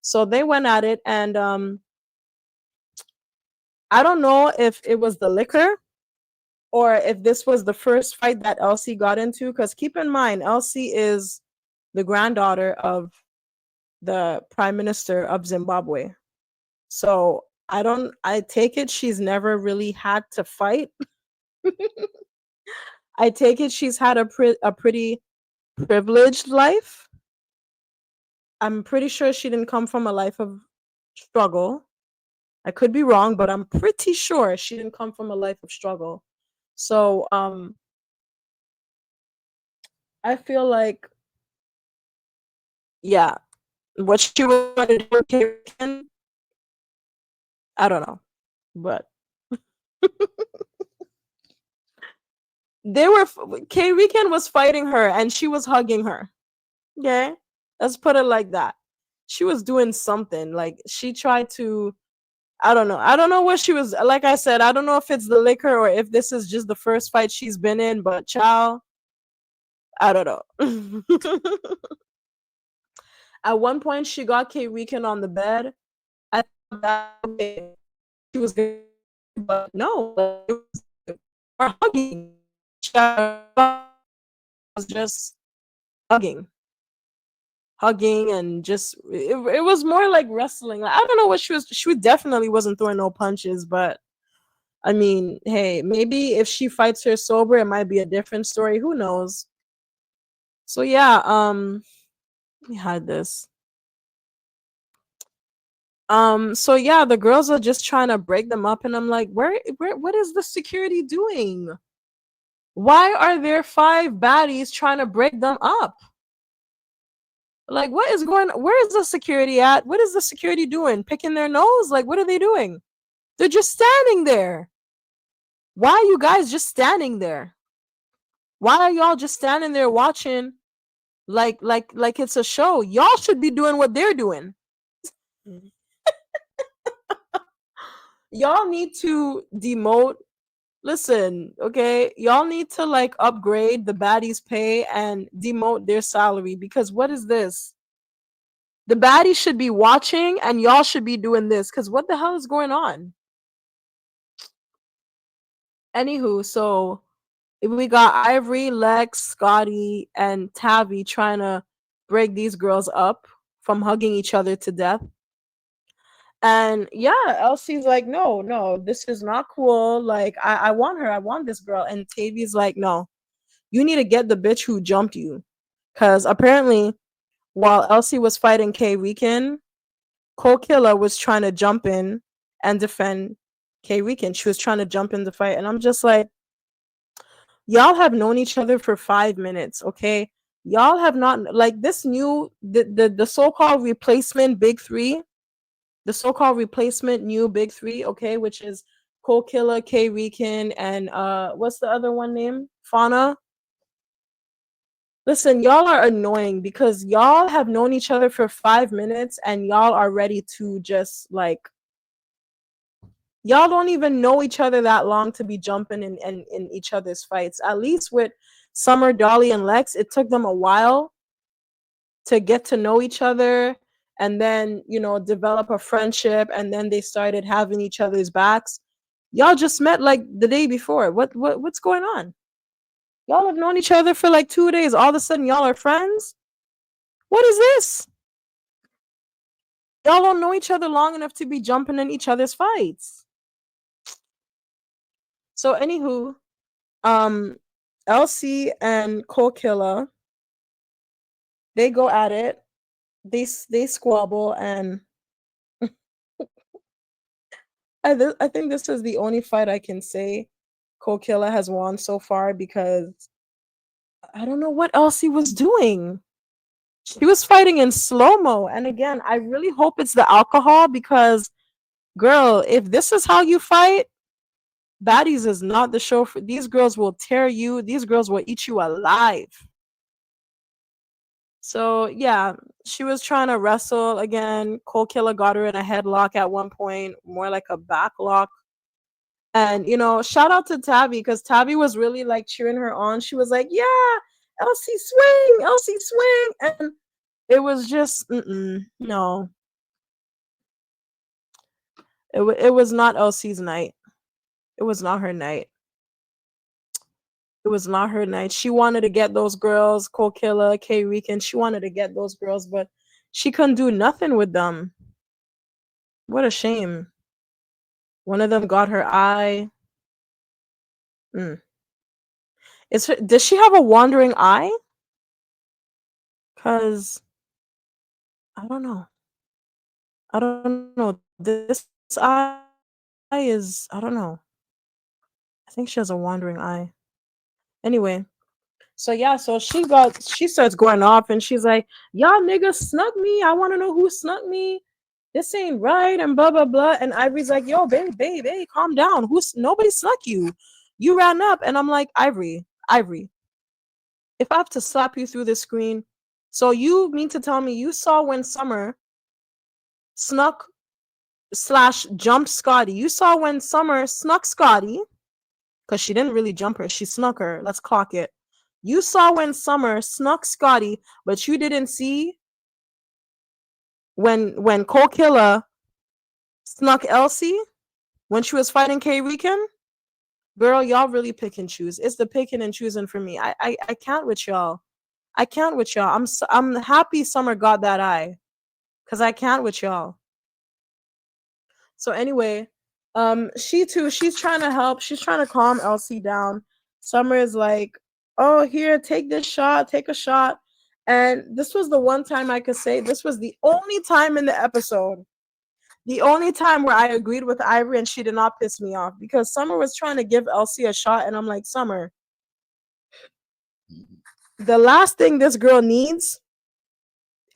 So they went at it, and I don't know if it was the liquor or if this was the first fight that Elsie got into. Because keep in mind, Elsie is the granddaughter of the Prime Minister of Zimbabwe. So I take it she's never really had to fight. I take it she's had a pretty privileged life. I'm pretty sure she didn't come from a life of struggle. I could be wrong, but I'm pretty sure she didn't come from a life of struggle. So I feel like, yeah, what she was trying to do with K Weekend, I don't know, but they were K Weekend was fighting her and she was hugging her. Okay, let's put it like that. She was doing something like she tried to. I don't know. I don't know what she was. Like I said, I don't know if it's the liquor or if this is just the first fight she's been in. But child, I don't know. At one point, she got K Weekend on the bed. I thought that okay, she was good, but no, like, it was or hugging. She was just hugging, hugging, and just it was more like wrestling. Like, I don't know what she was. She definitely wasn't throwing no punches, but I mean, hey, maybe if she fights her sober, it might be a different story. Who knows? So yeah, let me hide this. So yeah, the girls are just trying to break them up, and I'm like, what is the security doing? Why are there five baddies trying to break them up? Like, what is going? Where is the security at? What is the security doing? Picking their nose? Like, what are they doing? They're just standing there. Why are you guys just standing there? Why are y'all just standing there watching like it's a show? Y'all should be doing what they're doing. Y'all need to demote. Listen, okay? Y'all need to like upgrade the baddies' pay and demote their salary because what is this? The baddies should be watching and y'all should be doing this because what the hell is going on? Anywho, so we got Ivory, Lex, Scotty, and Tavi trying to break these girls up from hugging each other to death. And yeah, Elsie's like, no, no, this is not cool. Like, I want her. I want this girl. And Tavi's like, no, you need to get the bitch who jumped you. Because apparently, while Elsie was fighting K Weekend, Cole Killer was trying to jump in and defend K Weekend. She was trying to jump in the fight. And I'm just like, y'all have known each other for 5 minutes, okay? Y'all have not like this new the so-called replacement big three, the so-called replacement new big three, okay, which is Cole Killer, K Weekend, and what's the other one name? Fauna. Listen, y'all are annoying because y'all have known each other for 5 minutes and y'all are ready to just like y'all don't even know each other that long to be jumping in each other's fights. At least with Summer, Dolly, and Lex, it took them a while to get to know each other and then, develop a friendship and then they started having each other's backs. Y'all just met like the day before. What's going on? Y'all have known each other for like 2 days. All of a sudden y'all are friends? What is this? Y'all don't know each other long enough to be jumping in each other's fights. So anywho, um Elsie and Cole Killer, they go at it. They squabble and I think this is the only fight I can say Cole Killer has won so far because I don't know what Elsie was doing. She was fighting in slow-mo. And again, I really hope it's the alcohol because girl, if this is how you fight, Baddies is not the show for these girls will tear you, these girls will eat you alive. So yeah, she was trying to wrestle again. Cole Killer got her in a headlock at one point, more like a back lock. And shout out to Tabby because Tabby was really like cheering her on. She was like, "Yeah, Elsie swing, Elsie swing," and it was just no, it was not Elsie's night. It was not her night. It was not her night. She wanted to get those girls, Cole Killer, K Weekend. She wanted to get those girls, but she couldn't do nothing with them. What a shame. One of them got her eye. Mm. Does she have a wandering eye? Cause I don't know. I don't know. This eye is I don't know. I think she has a wandering eye. Anyway, So yeah, so she starts going off and she's like, y'all niggas snuck me. I want to know who snuck me. This ain't right and blah blah blah. And Ivory's like, yo, babe, hey, calm down. Nobody snuck you. You ran up. And I'm like, Ivory, if I have to slap you through the screen, so you mean to tell me you saw when Summer snuck slash jumped Scotty? You saw when Summer snuck Scotty, because she didn't really jump her, she snuck her. Let's clock it. You saw when Summer snuck Scotty, but you didn't see when Cole Killer snuck Elsie when she was fighting K Rican. Girl, y'all really pick and choose. It's the picking and choosing for me. I can't with y'all. I can't with y'all. I'm happy Summer got that eye, cause I can't with y'all. So anyway, she's trying to help. She's trying to calm Elsie down. Summer is like, "Oh, here, take this shot. Take a shot." And this was the one time I could say this was the only time in the episode, the only time where I agreed with Ivory and she did not piss me off, because Summer was trying to give Elsie a shot, and I'm like, Summer, the last thing this girl needs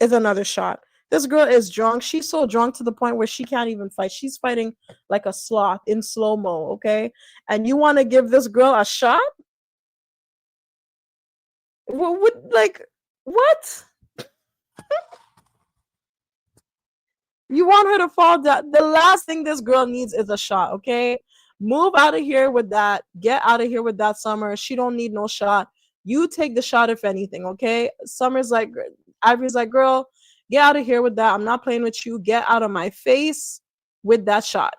is another shot. This girl is drunk. She's so drunk to the point where she can't even fight. She's fighting like a sloth in slow mo, okay? And you want to give this girl a shot? Like, what? You want her to fall down? The last thing this girl needs is a shot, okay? Move out of here with that. Get out of here with that, Summer. She don't need no shot. You take the shot if anything, okay? Summer's like, Ivory's like, girl, get out of here with that. I'm not playing with you. Get out of my face with that shot.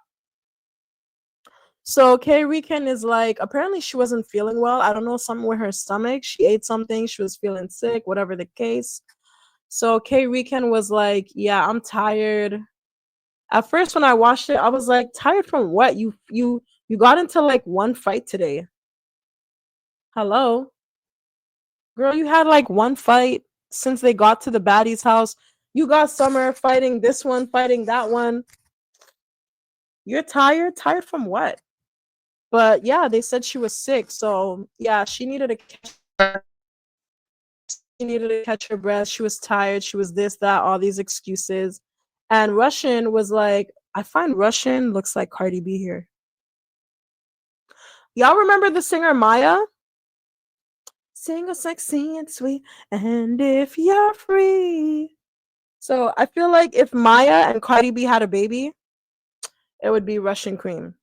So Kay Rican is like, apparently she wasn't feeling well. I don't know, something with her stomach. She ate something. She was feeling sick, whatever the case. So Kay Rican was like, yeah, I'm tired. At first, when I watched it, I was like, tired from what? You got into like one fight today. Hello? Girl, you had like one fight since they got to the Baddies house. You got Summer fighting this one, fighting that one. You're tired? Tired from what? But yeah, they said she was sick. So yeah, she needed to catch her breath. She was tired. She was this, that, all these excuses. And Russian was like, I find Russian looks like Cardi B here. Y'all remember the singer Maya? Single, sexy, and sweet. And if you're free. So I feel like if Maya and Cardi B had a baby, it would be Russian Cream.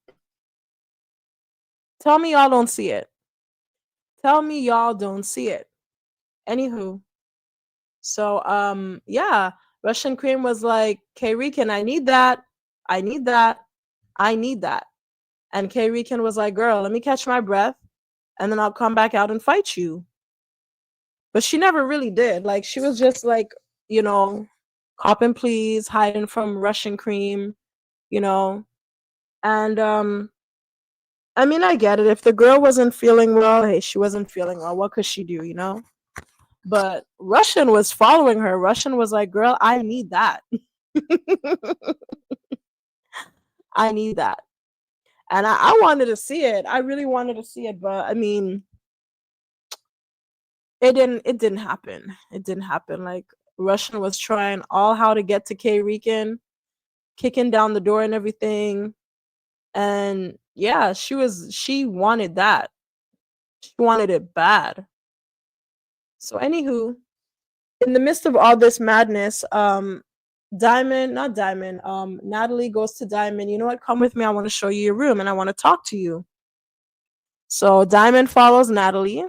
Tell me y'all don't see it. Tell me y'all don't see it. Anywho, so yeah, Russian Cream was like, K Rican, I need that. I need that. I need that. And K Rican was like, girl, let me catch my breath and then I'll come back out and fight you. But she never really did. Like she was just like, you know, cop and please, hiding from Russian Cream, you know. And I mean, I get it. If the girl wasn't feeling well, hey, she wasn't feeling well. What could she do, you know? But Russian was following her. Russian was like, girl, I need that. I need that. And I wanted to see it. I really wanted to see it, but I mean, it didn't happen. It didn't happen. Like Russian was trying all how to get to K Rican, kicking down the door and everything. And yeah, she wanted that. She wanted it bad. So anywho, in the midst of all this madness, not Diamond, Natalie goes to Diamond. You know what? Come with me. I want to show you your room and I want to talk to you. So Diamond follows Natalie,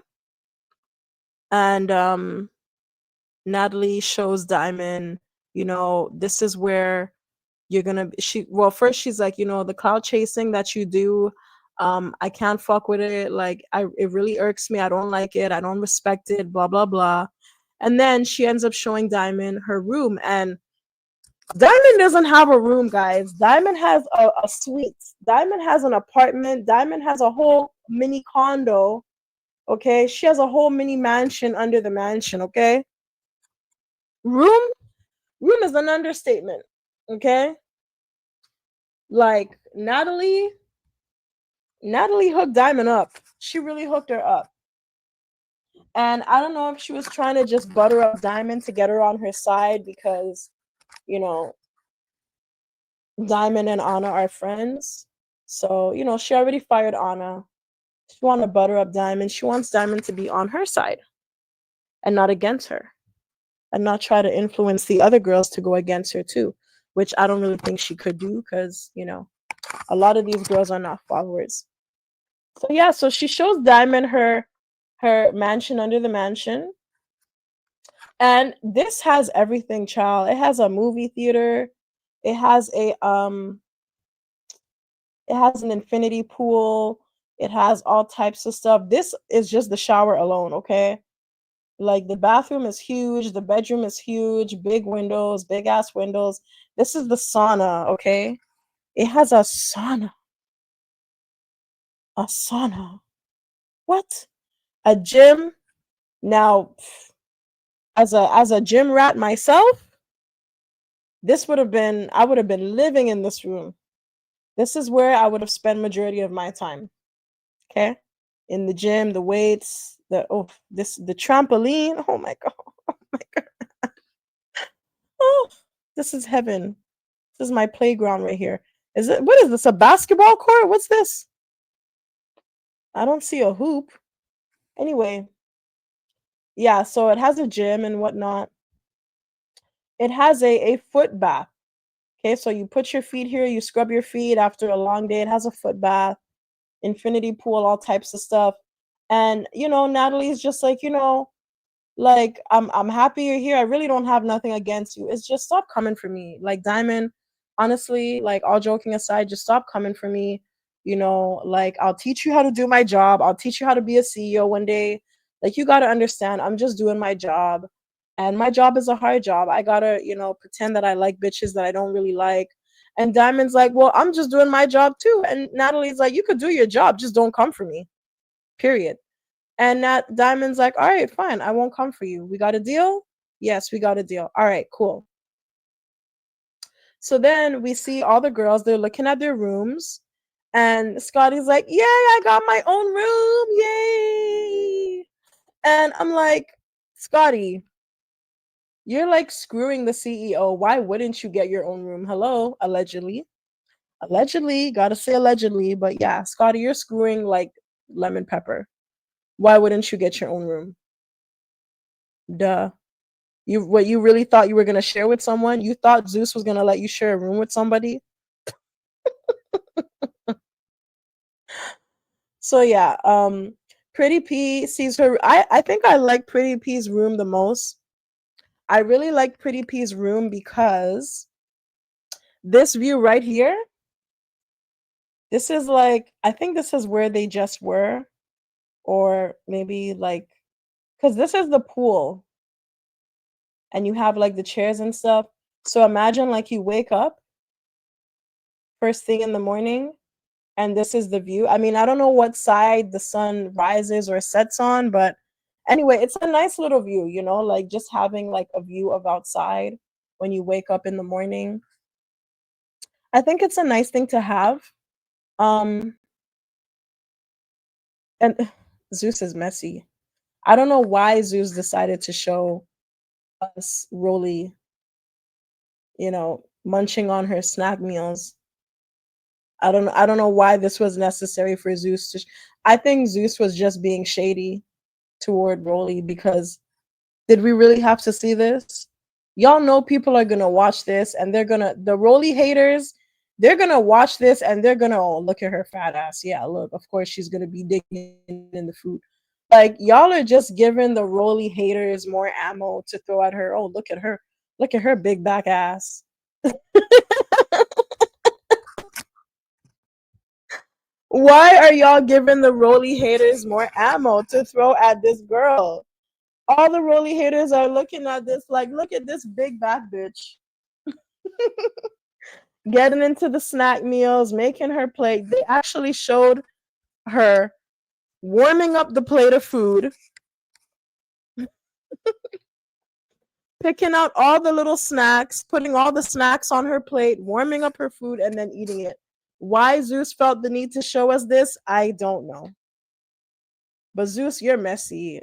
and Natalie shows Diamond, you know, this is where you're gonna first she's like, you know, the cloud chasing that you do, I can't fuck with it. Like it really irks me. I don't like it. I don't respect it, blah blah blah. And then she ends up showing Diamond her room, and Diamond doesn't have a room, guys. Diamond has a suite. Diamond has an apartment. Diamond has a whole mini condo. Okay, she has a whole mini mansion under the mansion. Okay, room room is an understatement. Okay, like Natalie hooked Diamond up. She really hooked her up. And I don't know if she was trying to just butter up Diamond to get her on her side because, you know, Diamond and Anna are friends. So, she already fired Anna. She want to butter up Diamond. She wants Diamond to be on her side and not against her, and not try to influence the other girls to go against her too, which I don't really think she could do because, a lot of these girls are not followers. So yeah, so she shows Diamond her mansion under the mansion. And this has everything, child. It has a movie theater. It has an infinity pool. It has all types of stuff. This is just the shower alone, okay? Like the bathroom is huge, the bedroom is huge, big windows, big ass windows. This is the sauna, okay? It has a sauna. A sauna. What? A gym? Now, as a gym rat myself, this would have been I would have been living in this room. This is where I would have spent majority of my time. Okay? In the gym, the weights, the trampoline. Oh my god. Oh my god. Oh, this is heaven. This is my playground right here. What is this? A basketball court? What's this? I don't see a hoop. Anyway, yeah, so it has a gym and whatnot. It has a foot bath. Okay, so you put your feet here, you scrub your feet after a long day. It has a foot bath, infinity pool, all types of stuff. And Natalie's just like, like I'm happy you're here. I really don't have nothing against you. It's just stop coming for me. Like Diamond, honestly, like all joking aside, just stop coming for me. Like I'll teach you how to do my job. I'll teach you how to be a CEO one day. Like you got to understand, I'm just doing my job. And my job is a hard job. I got to, pretend that I like bitches that I don't really like. And Diamond's like, "Well, I'm just doing my job too." And Natalie's like, "You could do your job, just don't come for me." Period. And that Diamond's like, "All right, fine. I won't come for you. We got a deal?" "Yes, we got a deal." "All right, cool." So then we see all the girls, they're looking at their rooms. And Scotty's like, "Yay, I got my own room. Yay." And I'm like, "Scotty, you're like screwing the CEO. Why wouldn't you get your own room?" Hello, allegedly. Allegedly, gotta say allegedly. But yeah, Scotty, you're screwing like lemon pepper. Why wouldn't you get your own room? Duh. You really thought you were gonna share with someone? You thought Zeus was gonna let you share a room with somebody? So yeah, Pretty P sees her. I think I like Pretty P's room the most. I really like Pretty P's room because this view right here, this is like I think this is where they just were, or maybe like because this is the pool and you have like the chairs and stuff. So imagine like you wake up first thing in the morning and this is the view. I mean, I don't know what side the sun rises or sets on, but anyway, it's a nice little view, like just having like a view of outside when you wake up in the morning. I think it's a nice thing to have. Um and Zeus is messy. I don't know why Zeus decided to show us Rolly, munching on her snack meals. I don't know why this was necessary for Zeus to I think Zeus was just being shady toward Rolly because did we really have to see this? Y'all know people are gonna watch this and the Rolly haters, they're gonna watch this and they're gonna, oh, look at her fat ass. Yeah, look, of course she's gonna be digging in the food. Like y'all are just giving the Rolly haters more ammo to throw at her. Oh, look at her big back ass. Why are y'all giving the Rolly haters more ammo to throw at this girl? All the Rolly haters are looking at this like, look at this big back bitch. Getting into the snack meals, making her plate. They actually showed her warming up the plate of food, picking out all the little snacks, putting all the snacks on her plate, warming up her food, and then eating it. Why Zeus felt the need to show us this, I don't know. But Zeus, you're messy.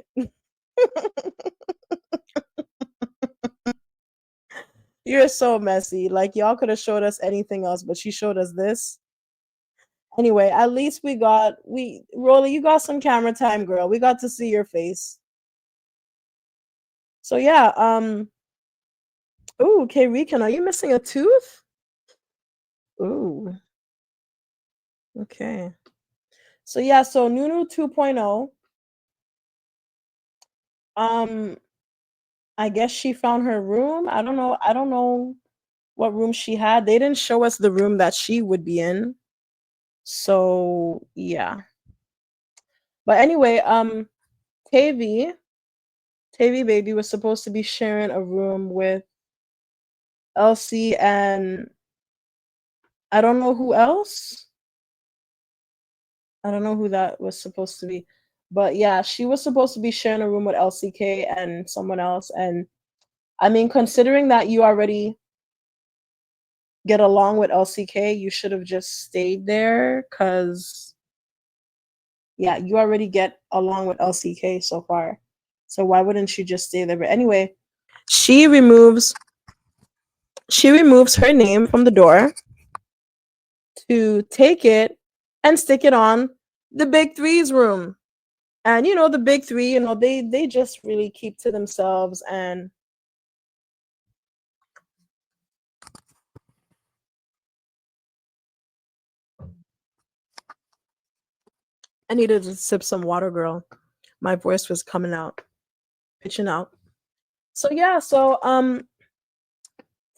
You're so messy. Like y'all could have showed us anything else, but she showed us this. Anyway, at least we Rolly, you got some camera time, girl. We got to see your face. So yeah, ooh, K Recon, are you missing a tooth? Ooh, okay. So yeah, so Nunu 2.0, um, I guess she found her room. I don't know what room she had. They didn't show us the room that she would be in. So yeah. But anyway, Tavy, Tavy baby was supposed to be sharing a room with Elsie and I don't know who else. I don't know who that was supposed to be. But yeah, she was supposed to be sharing a room with LCK and someone else. And I mean, considering that you already get along with LCK, you should have just stayed there because, yeah, you already get along with LCK so far. So why wouldn't you just stay there? But anyway, she removes she removes her name from the door to take it and stick it on the big three's room. And the big three, they just really keep to themselves. And I needed to sip some water, girl. My voice was coming out, pitching out. So yeah, so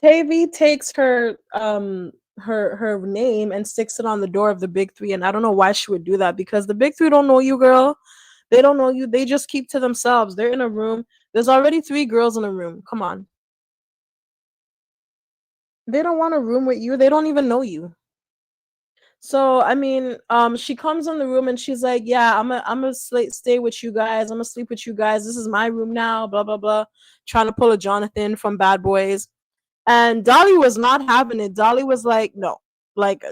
Tavy takes her name and sticks it on the door of the big three, and I don't know why she would do that because the big three don't know you, girl. They don't know you. They just keep to themselves. They're in a room. There's already three girls in a room. Come on. They don't want a room with you. They don't even know you. So I mean, she comes in the room and she's like, "Yeah, I'm gonna stay with you guys. I'm gonna sleep with you guys. This is my room now." Blah blah blah, trying to pull a Jonathan from Bad Boys, and Dolly was not having it. Dolly was like, "No." Like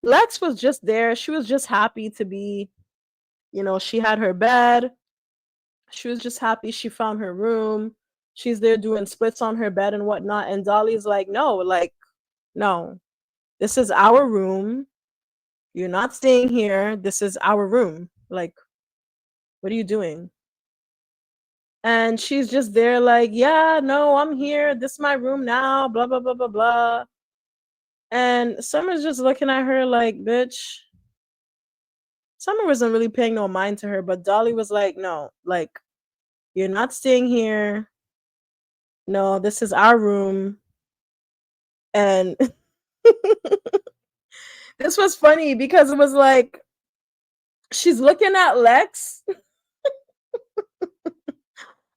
Lex was just there. She was just happy to be, she had her bed. She was just happy she found her room. She's there doing splits on her bed and whatnot. And Dolly's like, "No, like, no, this is our room. You're not staying here. This is our room. Like, what are you doing?" And she's just there, like, "Yeah, no, I'm here. This is my room now, blah, blah, blah, blah, blah." And Summer's just looking at her like, "Bitch." Summer wasn't really paying no mind to her, but Dolly was like, "No, like, you're not staying here. No, this is our room." And this was funny because it was like, she's looking at Lex.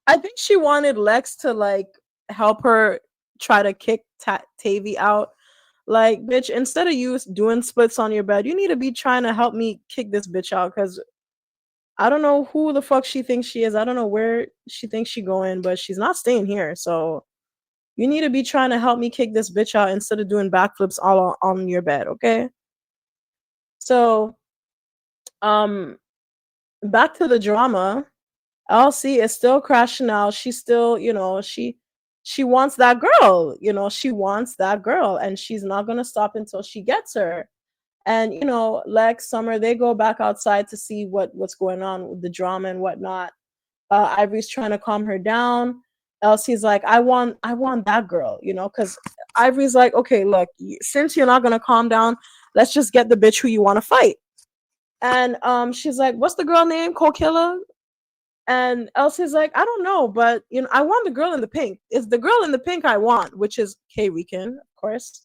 I think she wanted Lex to like help her try to kick Tavy out. Like, bitch, instead of you doing splits on your bed, you need to be trying to help me kick this bitch out because I don't know who the fuck she thinks she is. I don't know where she thinks she going, but she's not staying here. So you need to be trying to help me kick this bitch out instead of doing backflips all on your bed, okay? So, um, back to the drama. Elsie is still crashing out. She's still, she wants that girl. She wants that girl, and she's not gonna stop until she gets her. And Lex, Summer, they go back outside to see what's going on with the drama and whatnot. Ivory's trying to calm her down. Elsie's like, I want that girl, because Ivory's like, "Okay, look, since you're not gonna calm down, let's just get the bitch who you want to fight." And she's like, "What's the girl name? Kokilla?" And Elsie's like, "I don't know, but I want the girl in the pink. It's the girl in the pink I want," which is K Weekend, of course.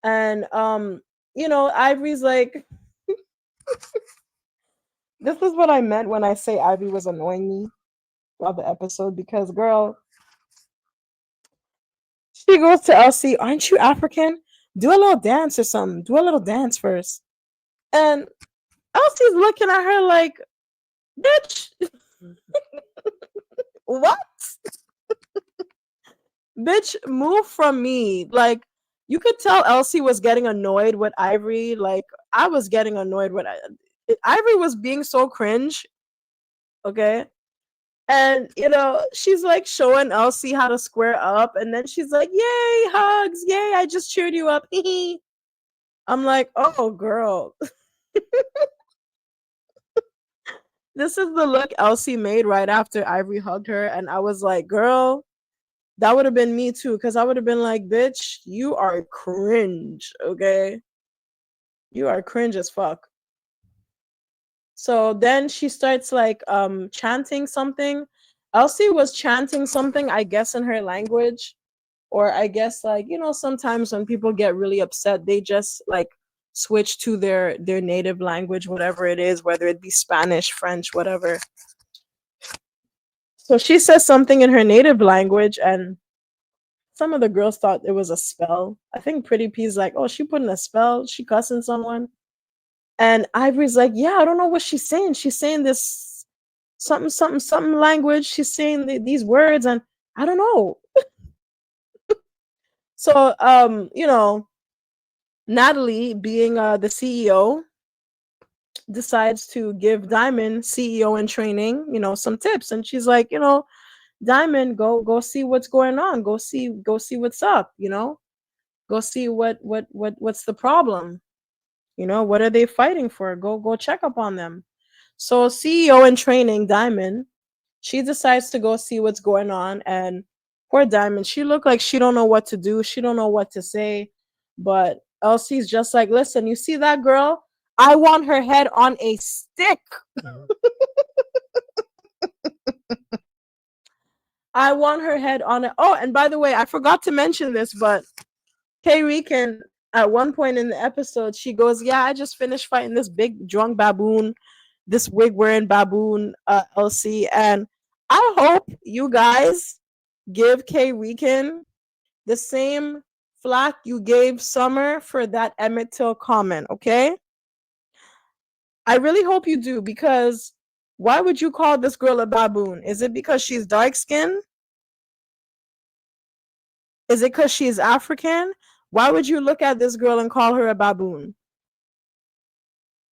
And Ivory's like, this is what I meant when I say Ivy was annoying me throughout the episode because, girl, she goes to Elsie, "Aren't you African? Do a little dance or something. Do a little dance first." And Elsie's looking at her like, "Bitch, what? Bitch, move from me." Like, you could tell Elsie was getting annoyed with Ivory. Like, I was getting annoyed with Ivory was being so cringe. Okay. And she's like showing Elsie how to square up, and then she's like, "Yay, hugs! Yay, I just cheered you up." I'm like, "Oh, girl." This is the look Elsie made right after Ivory hugged her, and I was like, "Girl, that would have been me too, because I would have been like, bitch, you are cringe, okay? You are cringe as fuck." So then she starts like chanting something. Elsie was chanting something, I guess, in her language. Or I guess, like, sometimes when people get really upset, they just like switch to their native language, whatever it is, whether it be Spanish, French, whatever. So she says something in her native language, and some of the girls thought it was a spell. I think Pretty P's like, "Oh, she putting a spell, she cussing someone." And Ivory's like, "Yeah, I don't know what she's saying. She's saying this something, something, something language. She's saying these words, and I don't know." So, Natalie, being the CEO, decides to give Diamond, CEO in training, some tips. And she's like, "Diamond, go see what's going on. Go see what's up. Go see what's the problem. What are they fighting for? Go check up on them." So CEO in training, Diamond, she decides to go see what's going on. And poor Diamond, she looked like she don't know what to do. She don't know what to say. But Elsie's just like, "Listen, you see that girl? I want her head on a stick. I want her head on it." Oh, and by the way, I forgot to mention this, but Kay Rican, at one point in the episode, she goes, "Yeah, I just finished fighting this big drunk baboon, this wig wearing baboon, Elsie." And I hope you guys give Kay Rican the same flack you gave Summer for that Emmett Till comment, okay? I really hope you do, because why would you call this girl a baboon? Is it because she's dark skinned? Is it because she's African? Why would you look at this girl and call her a baboon?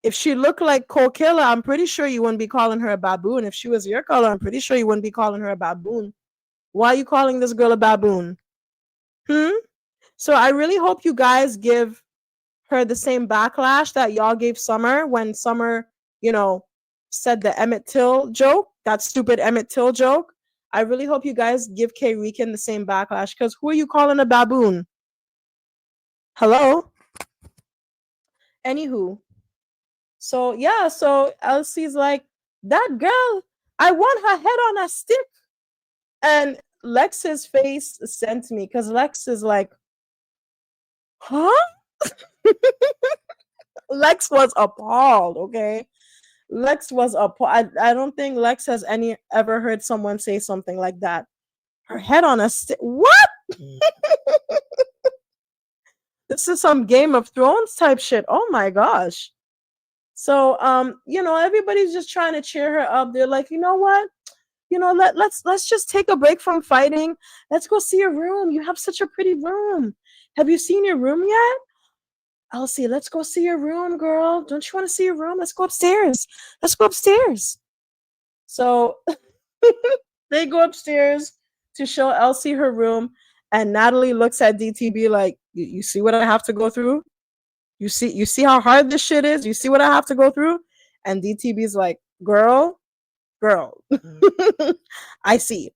If she looked like Kokilla, I'm pretty sure you wouldn't be calling her a baboon. If she was your color, I'm pretty sure you wouldn't be calling her a baboon. Why are you calling this girl a baboon? Hmm? So I really hope you guys give her the same backlash that y'all gave Summer when Summer, you know, said the Emmett Till joke, that stupid Emmett Till joke. I really hope you guys give K Rican the same backlash, because who are you calling a baboon? Hello? Anywho. So yeah, so Elsie's like, "That girl, I want her head on a stick." And Lex's face sent me, because Lex is like, "Huh?" Lex was appalled, okay? Lex was appalled. I don't think Lex has ever heard someone say something like that. Her head on a stick. What? This is some Game of Thrones type shit. Oh my gosh. So everybody's just trying to cheer her up. They're like, "You know what? Let's just take a break from fighting. Let's go see your room. You have such a pretty room. Have you seen your room yet? Elsie, let's go see your room, girl. Don't you want to see your room? Let's go upstairs. Let's go upstairs." So they go upstairs to show Elsie her room, and Natalie looks at DTB like, "You see what I have to go through? You see how hard this shit is? You see what I have to go through?" And DTB's like, girl, I see.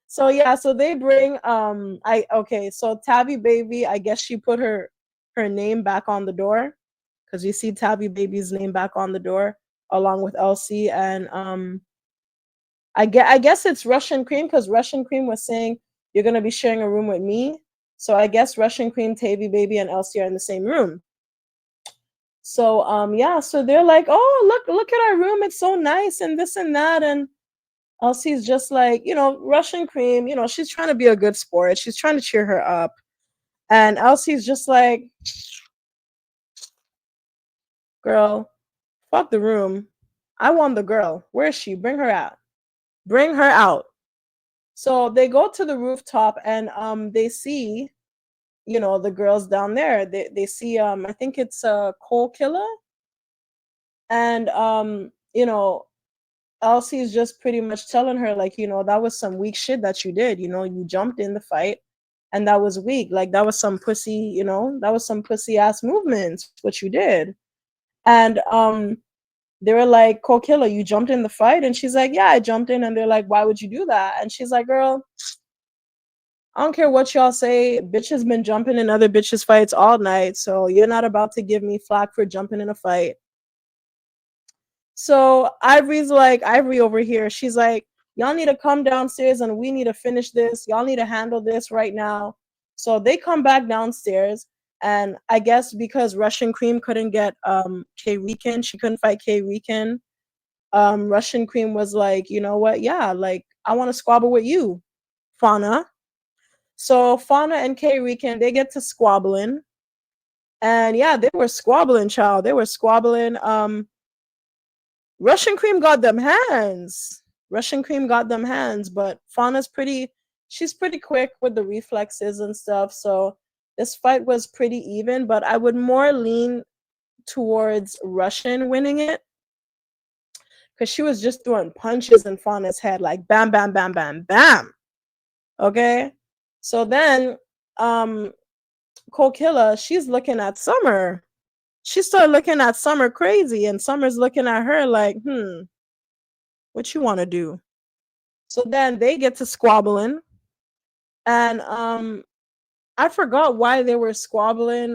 So yeah, so they bring I okay, so Tabby Baby, I guess she put her name back on the door, because you see Tabby Baby's name back on the door along with Elsie. And I guess it's Russian Cream, because Russian Cream was saying, "You're gonna be sharing a room with me." So I guess Russian Cream, Tabby Baby, and Elsie are in the same room. So yeah, so they're like, "Oh, look at our room, it's so nice," and this and that. And Elsie's just like, Russian Cream, she's trying to be a good sport. She's trying to cheer her up. And Elsie's just like, "Girl, fuck the room. I want the girl. Where is she? Bring her out. Bring her out." So they go to the rooftop, and they see, the girls down there. They see, I think it's a Coal Killer. And Elsie's just pretty much telling her, like, that was some weak shit that you did. You jumped in the fight, and that was weak. Like, that was some pussy, that was some pussy ass movements, what you did. And they were like, Kokilla, you jumped in the fight? And she's like, yeah, I jumped in. And they're like, why would you do that? And she's like, girl, I don't care what y'all say. Bitch has been jumping in other bitches' fights all night. So you're not about to give me flack for jumping in a fight. So Ivory's like, Ivory over here, she's like, y'all need to come downstairs and we need to finish this. Y'all need to handle this right now. So they come back downstairs. And I guess because Russian Cream couldn't get K Rican, she couldn't fight K Rican. Russian Cream was like, you know what? Yeah, like I want to squabble with you, Fauna. So Fauna and K Rican, they get to squabbling. And yeah, they were squabbling, child. They were squabbling. Russian Cream got them hands. Russian Cream got them hands, but Fauna's she's pretty quick with the reflexes and stuff. So this fight was pretty even, but I would more lean towards Russian winning it because she was just throwing punches in Fauna's head, like bam, bam, bam, bam, bam. Okay. So then Kokilla, she's looking at Summer. She started looking at Summer crazy, and Summer's looking at her like, what you want to do? So then they get to squabbling, and I forgot why they were squabbling.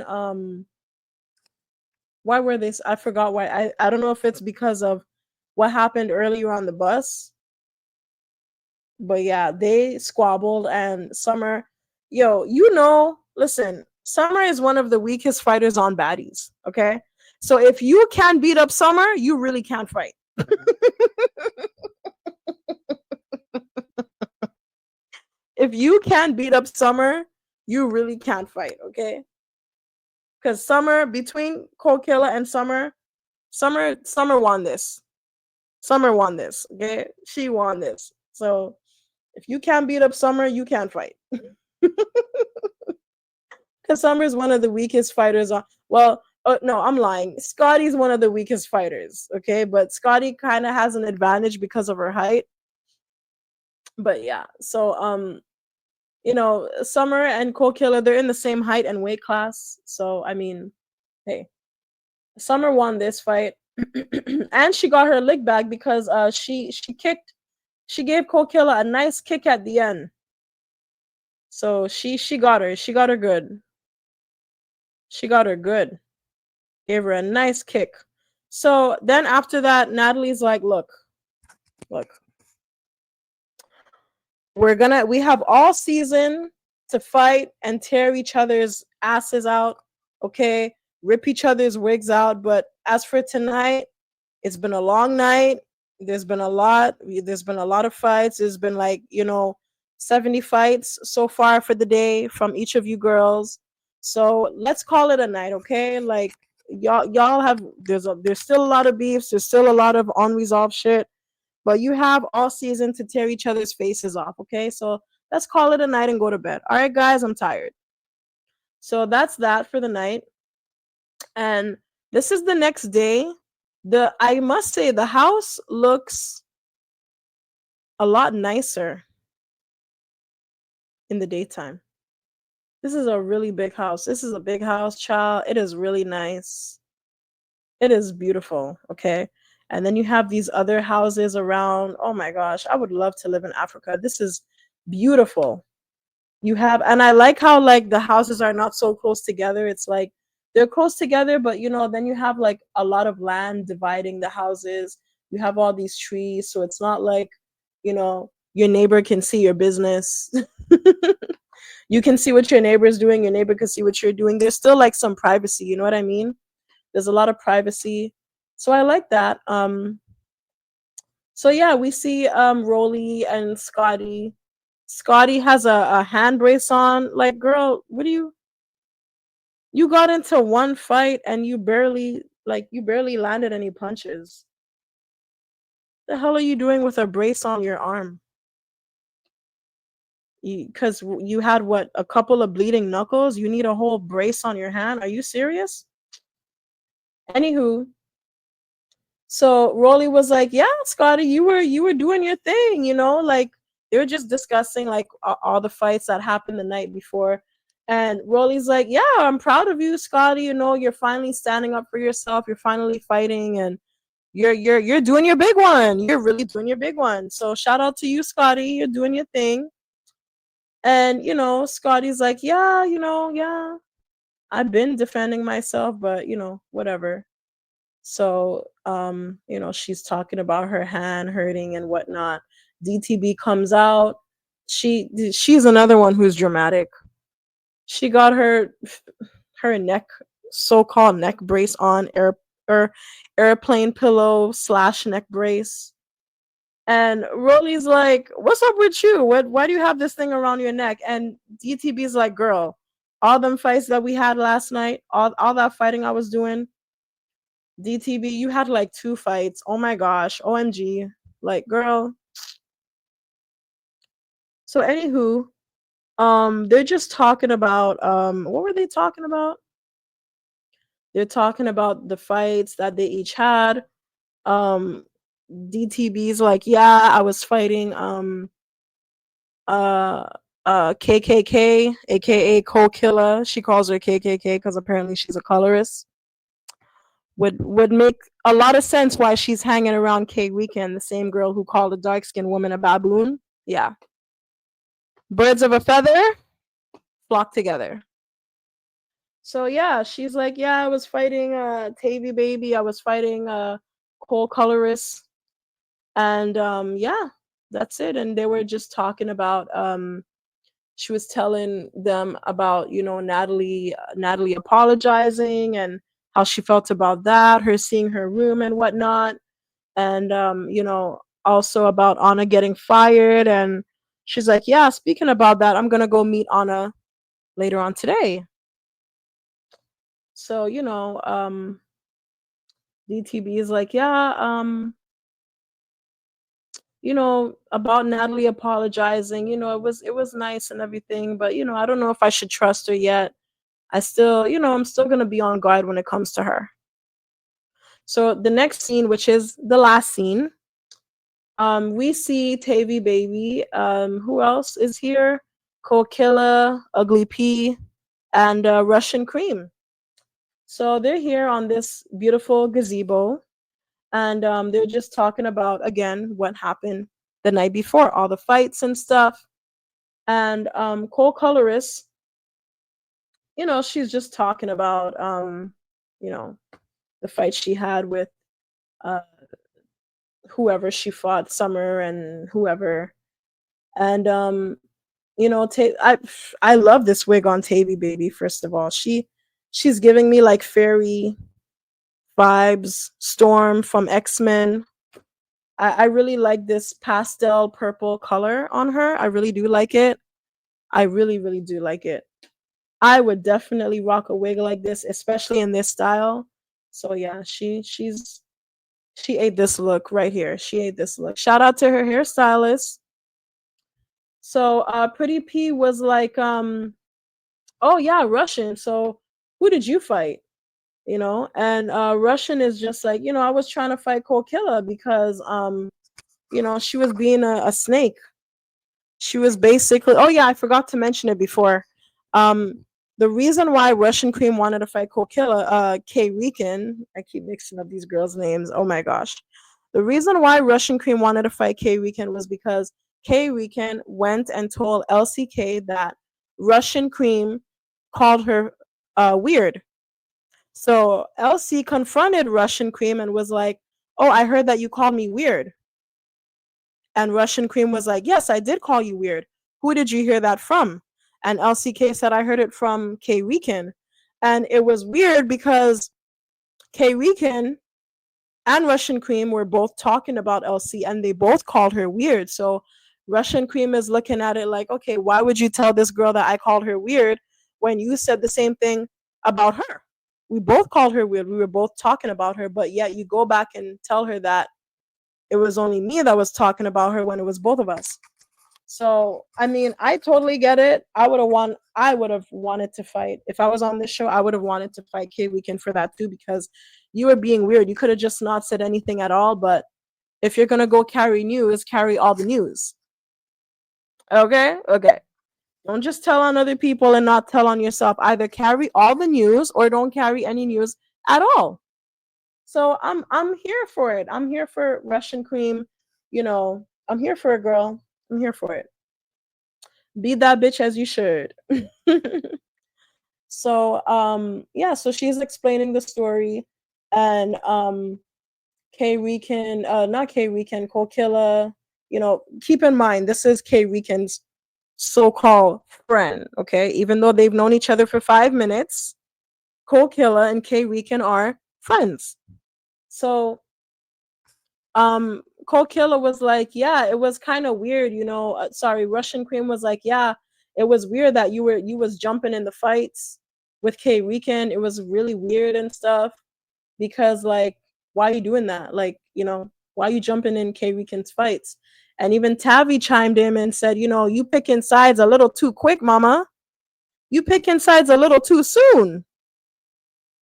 Why were they? I forgot why. I don't know if it's because of what happened earlier on the bus, but yeah, they squabbled, and Summer, yo, listen, Summer is one of the weakest fighters on Baddies. Okay, so if you can't beat up Summer, you really can't fight. If you can't beat up Summer, you really can't fight, okay? Because Summer, between Kokilla and Summer won this. Summer won this, okay? She won this. So if you can't beat up Summer, you can't fight. Because Summer is one of the weakest fighters on. Well, no, I'm lying. Scotty's one of the weakest fighters, okay? But Scotty kind of has an advantage because of her height. But yeah, so Summer and Kokilla, they're in the same height and weight class. So I mean, hey, Summer won this fight, and she got her lick back because she gave Kokilla a nice kick at the end. So she got her. She got her good. She got her good. Gave her a nice kick. So then after that, Natalie's like, look, we have all season to fight and tear each other's asses out, okay? Rip each other's wigs out. But as for tonight, it's been a long night. There's been a lot of fights. There's been 70 fights so far for the day from each of you girls. So let's call it a night, okay? Like y'all have there's still a lot of beefs, there's still a lot of unresolved shit, but you have all season to tear each other's faces off, okay? So let's call it a night and go to bed. All right, guys, I'm tired. So that's that for the night. And this is the next day. I must say the house looks a lot nicer in the daytime. This is a really big house. This is a big house, child. It is really nice. It is beautiful, okay? And then you have these other houses around. Oh my gosh, I would love to live in Africa. This is beautiful. And I like how the houses are not so close together. It's like they're close together, but then you have like a lot of land dividing the houses. You have all these trees, so it's not like, your neighbor can see your business. You can see what your neighbor is doing, your neighbor can see what you're doing. There's still like some privacy, you know what I mean? There's a lot of privacy. So I like that. So yeah, we see Rolly and Scotty. Scotty has a hand brace on. Like, girl, you got into one fight and you barely landed any punches. The hell are you doing with a brace on your arm? Because you had a couple of bleeding knuckles? You need a whole brace on your hand? Are you serious? Anywho, So Rolly was like, "Yeah, Scotty, you were doing your thing, like they were just discussing like all the fights that happened the night before." And Rolly's like, "Yeah, I'm proud of you, Scotty. You're finally standing up for yourself. You're finally fighting, and you're doing your big one. You're really doing your big one. So shout out to you, Scotty. You're doing your thing." And Scotty's like, "Yeah, yeah, I've been defending myself, but whatever." So, she's talking about her hand hurting and whatnot. DTB comes out. She's another one who's dramatic. She got her neck, so-called neck brace on, or airplane pillow slash neck brace. And Rolly's like, "What's up with you? Why do you have this thing around your neck?" And DTB's like, "Girl, all them fights that we had last night, all that fighting I was doing, DTB, you had like 2 fights. Oh my gosh. OMG. Like, girl." So anywho, they're just talking about what were they talking about? They're talking about the fights that they each had. Um DTB's like, "Yeah, I was fighting uh KKK, aka Cole Killer." She calls her KKK because apparently she's a colorist. Would make a lot of sense why she's hanging around K Weekend, the same girl who called a dark skinned woman a baboon. Yeah. Birds of a feather flock together. So yeah, she's like, "Yeah, I was fighting Tavy Baby, I was fighting Cole Colorist." And yeah, that's it. And they were just talking about she was telling them about, Natalie apologizing and how she felt about that, her seeing her room and whatnot. And also about Anna getting fired. And she's like, "Yeah, speaking about that, I'm gonna go meet Anna later on today." So DTB is like, "Yeah, about Natalie apologizing, it was nice and everything, but I don't know if I should trust her yet. I still, I'm still gonna be on guard when it comes to her." So the next scene, which is the last scene, we see Tavy Baby. Who else is here? Kokilla, Ugly P, and Russian Cream. So they're here on this beautiful gazebo, and they're just talking about again what happened the night before, all the fights and stuff. And Cole Colorist, she's just talking about you know, the fight she had with uh, whoever she fought, Summer and whoever. And I love this wig on Tavy Baby. First of all, she's giving me like fairy vibes, Storm from X-Men. I really like this pastel purple color on her. I really do like it. I really, really do like it. I would definitely rock a wig like this, especially in this style. So yeah, she ate this look right here. She ate this look. Shout out to her hairstylist. So Pretty P was like, "Oh yeah, Russian. So who did you fight?" And Russian is just like, "I was trying to fight Cold Killer because she was being a snake. She was basically, oh yeah, I forgot to mention it before. Um, the reason why Russian Cream wanted to fight Kokilla, K Rican, I keep mixing up these girls' names. Oh my gosh. The reason why Russian Cream wanted to fight K Rican was because K Rican went and told LCK that Russian Cream called her weird. So LC confronted Russian Cream and was like, "Oh, I heard that you called me weird." And Russian Cream was like, "Yes, I did call you weird. Who did you hear that from?" And LCK said, "I heard it from K Rican." And it was weird because K Rican and Russian Cream were both talking about LC and they both called her weird. So Russian Cream is looking at it like, "Okay, why would you tell this girl that I called her weird when you said the same thing about her? We both called her weird. We were both talking about her, but yet you go back and tell her that it was only me that was talking about her when it was both of us." So, I mean, I totally get it. I would have wanted to fight. If I was on this show, I would have wanted to fight K Weekend for that too because you were being weird. You could have just not said anything at all, but if you're going to go carry news, carry all the news. Okay? Okay. Don't just tell on other people and not tell on yourself. Either carry all the news or don't carry any news at all. So I'm here for it. I'm here for Russian cream. I'm here for it, girl. I'm here for it. Be that bitch as you should. So yeah, so she's explaining the story and K Weekend, not K Weekend, Cole Killer, keep in mind this is K Weekend's so-called friend, okay? Even though they've known each other for 5 minutes, Cole Killer and K Weekend are friends. So Cole Killer was like, yeah, it was kind of weird, sorry, Russian Cream was like, yeah, it was weird that you was jumping in the fights with K Weekend. It was really weird and stuff because like why are you doing that? Like, why are you jumping in K Weekend's fights? And even Tavi chimed in and said, you picking sides a little too quick, mama. You picking sides a little too soon.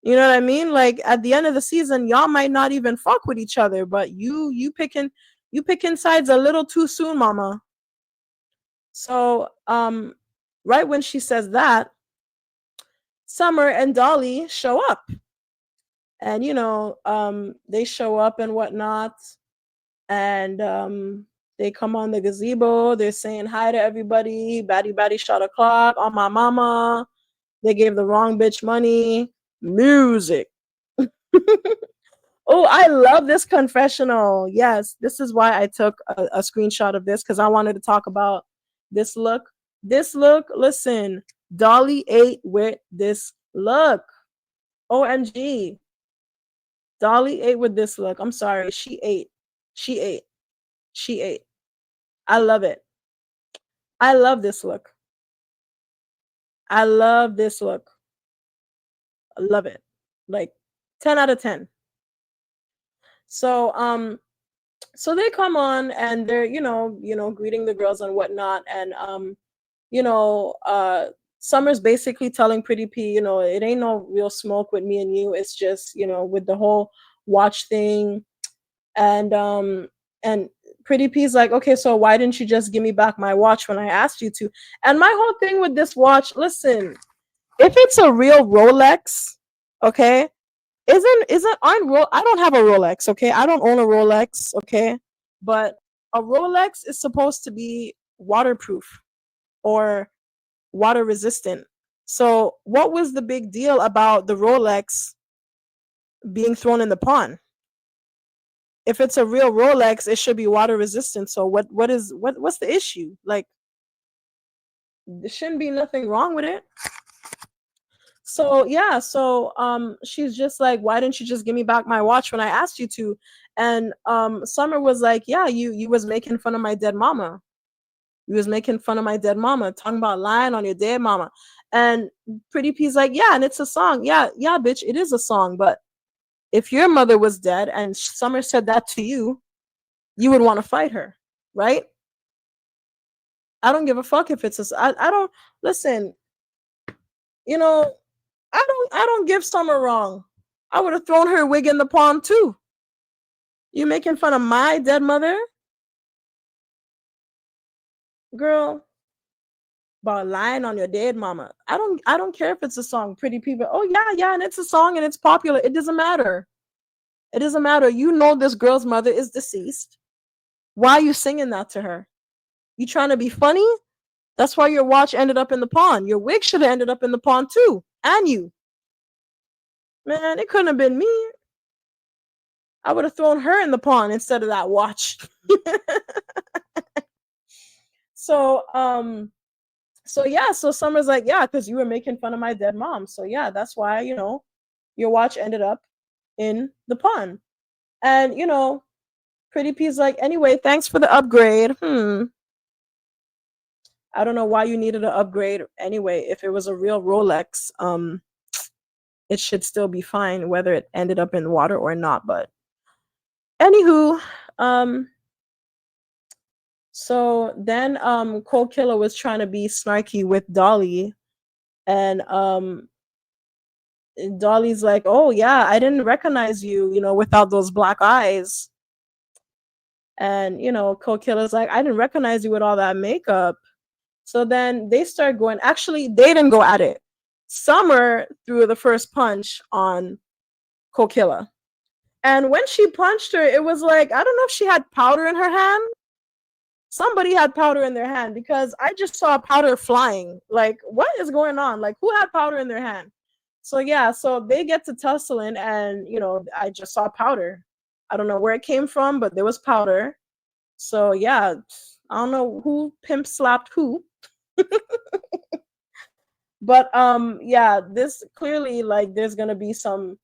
You know what I mean? Like at the end of the season, y'all might not even fuck with each other, but you picking sides a little too soon, mama. So, right when she says that, Summer and Dolly show up. And they show up and whatnot. And they come on the gazebo, they're saying hi to everybody, baddie shot o'clock on my mama. They gave the wrong bitch money. Music. Oh, I love this confessional. Yes, this is why I took a screenshot of this because I wanted to talk about this look. This look, listen, Dolly ate with this look. OMG. Dolly ate with this look. I'm sorry. She ate. She ate. She ate. I love it. I love this look. I love this look. I love it. Like 10 out of 10. So so they come on and they're greeting the girls and whatnot and you know Summer's basically telling Pretty P, it ain't no real smoke with me and you, it's just with the whole watch thing. And Pretty P's like, okay, so why didn't you just give me back my watch when I asked you to? And my whole thing with this watch, listen, if it's a real Rolex, okay, isn't aren't ro I don't have a Rolex, okay? I don't own a Rolex, okay? But a Rolex is supposed to be waterproof or water resistant. So what was the big deal about the Rolex being thrown in the pond? If it's a real Rolex, it should be water resistant. So what's the issue? Like there shouldn't be nothing wrong with it. So yeah, so she's just like, why didn't you just give me back my watch when I asked you to? And Summer was like, yeah, you was making fun of my dead mama. You was making fun of my dead mama, talking about lying on your dead mama. And Pretty P's like, yeah, and it's a song. Yeah, yeah, bitch, it is a song. But if your mother was dead and Summer said that to you, you would want to fight her, right? I don't give a fuck if it's I don't listen. You know, I don't give Summer wrong. I would have thrown her wig in the pond too. You making fun of my dead mother, girl? About lying on your dead mama. I don't care if it's a song. Pretty People. Oh yeah, yeah, and it's a song and it's popular. It doesn't matter. It doesn't matter. You know this girl's mother is deceased. Why are you singing that to her? You trying to be funny? That's why your watch ended up in the pond. Your wig should have ended up in the pond too. And you. Man, it couldn't have been me. I would have thrown her in the pond instead of that watch. So, so yeah, so Summer's like, yeah, because you were making fun of my dead mom. So yeah, that's why, your watch ended up in the pond. And, Pretty P's like, anyway, thanks for the upgrade. I don't know why you needed an upgrade anyway. If it was a real Rolex, it should still be fine whether it ended up in water or not. But anywho, um, So then Cold Killer was trying to be snarky with Dolly, and Dolly's like, "Oh yeah, I didn't recognize you, without those black eyes." And Cold Killer's like, "I didn't recognize you with all that makeup." So then they start going. Actually, they didn't go at it. Summer threw the first punch on Cold Killer. And when she punched her, it was like, I don't know if she had powder in her hand. Somebody had powder in their hand, because I just saw powder flying. Like, what is going on? Like, who had powder in their hand? So yeah, so they get to tussling, and I just saw powder. I don't know where it came from, but there was powder. So yeah, I don't know who pimp slapped who. But yeah, this clearly, like, there's gonna be some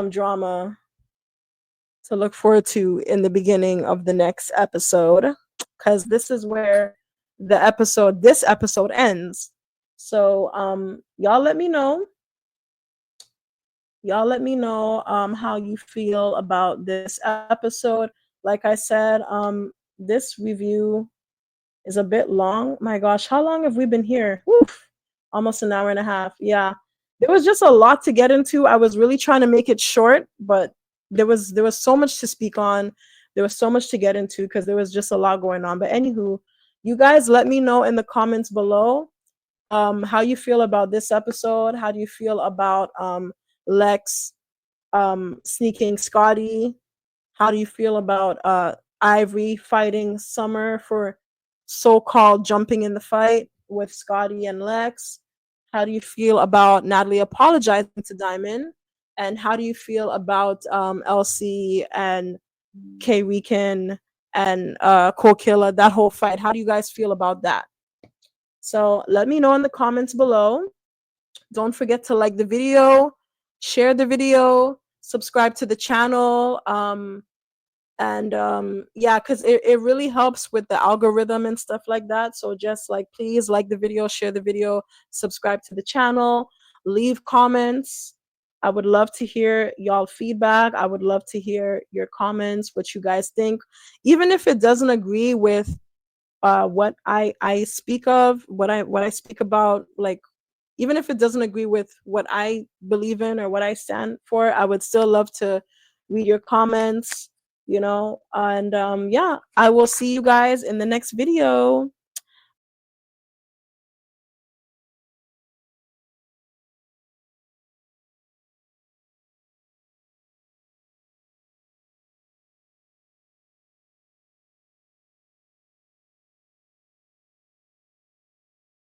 drama to look forward to in the beginning of the next episode, because this is where this episode ends. So y'all let me know how you feel about this episode. Like I said, this review is a bit long. My gosh, how long have we been here? Woof, almost an hour and a half. Yeah. There was just a lot to get into. I was really trying to make it short, but there was so much to speak on. There was so much to get into, because there was just a lot going on. But anywho, you guys let me know in the comments below how you feel about this episode. How do you feel about Lex sneaking Scotty? How do you feel about Ivory fighting Summer for so-called jumping in the fight with Scotty and Lex? How do you feel about Natalie apologizing to Diamond? And how do you feel about Elsie and K Weekend and Cold Killer, that whole fight? How do you guys feel about that? So let me know in the comments below. Don't forget to like the video, share the video, subscribe to the channel. And yeah, because it really helps with the algorithm and stuff like that. So just, like, please like the video, share the video, subscribe to the channel, leave comments. I would love to hear y'all feedback. I would love to hear your comments, what you guys think, even if it doesn't agree with what I speak of, what I speak about. Like, even if it doesn't agree with what I believe in or what I stand for, I would still love to read your comments, and yeah, I will see you guys in the next video.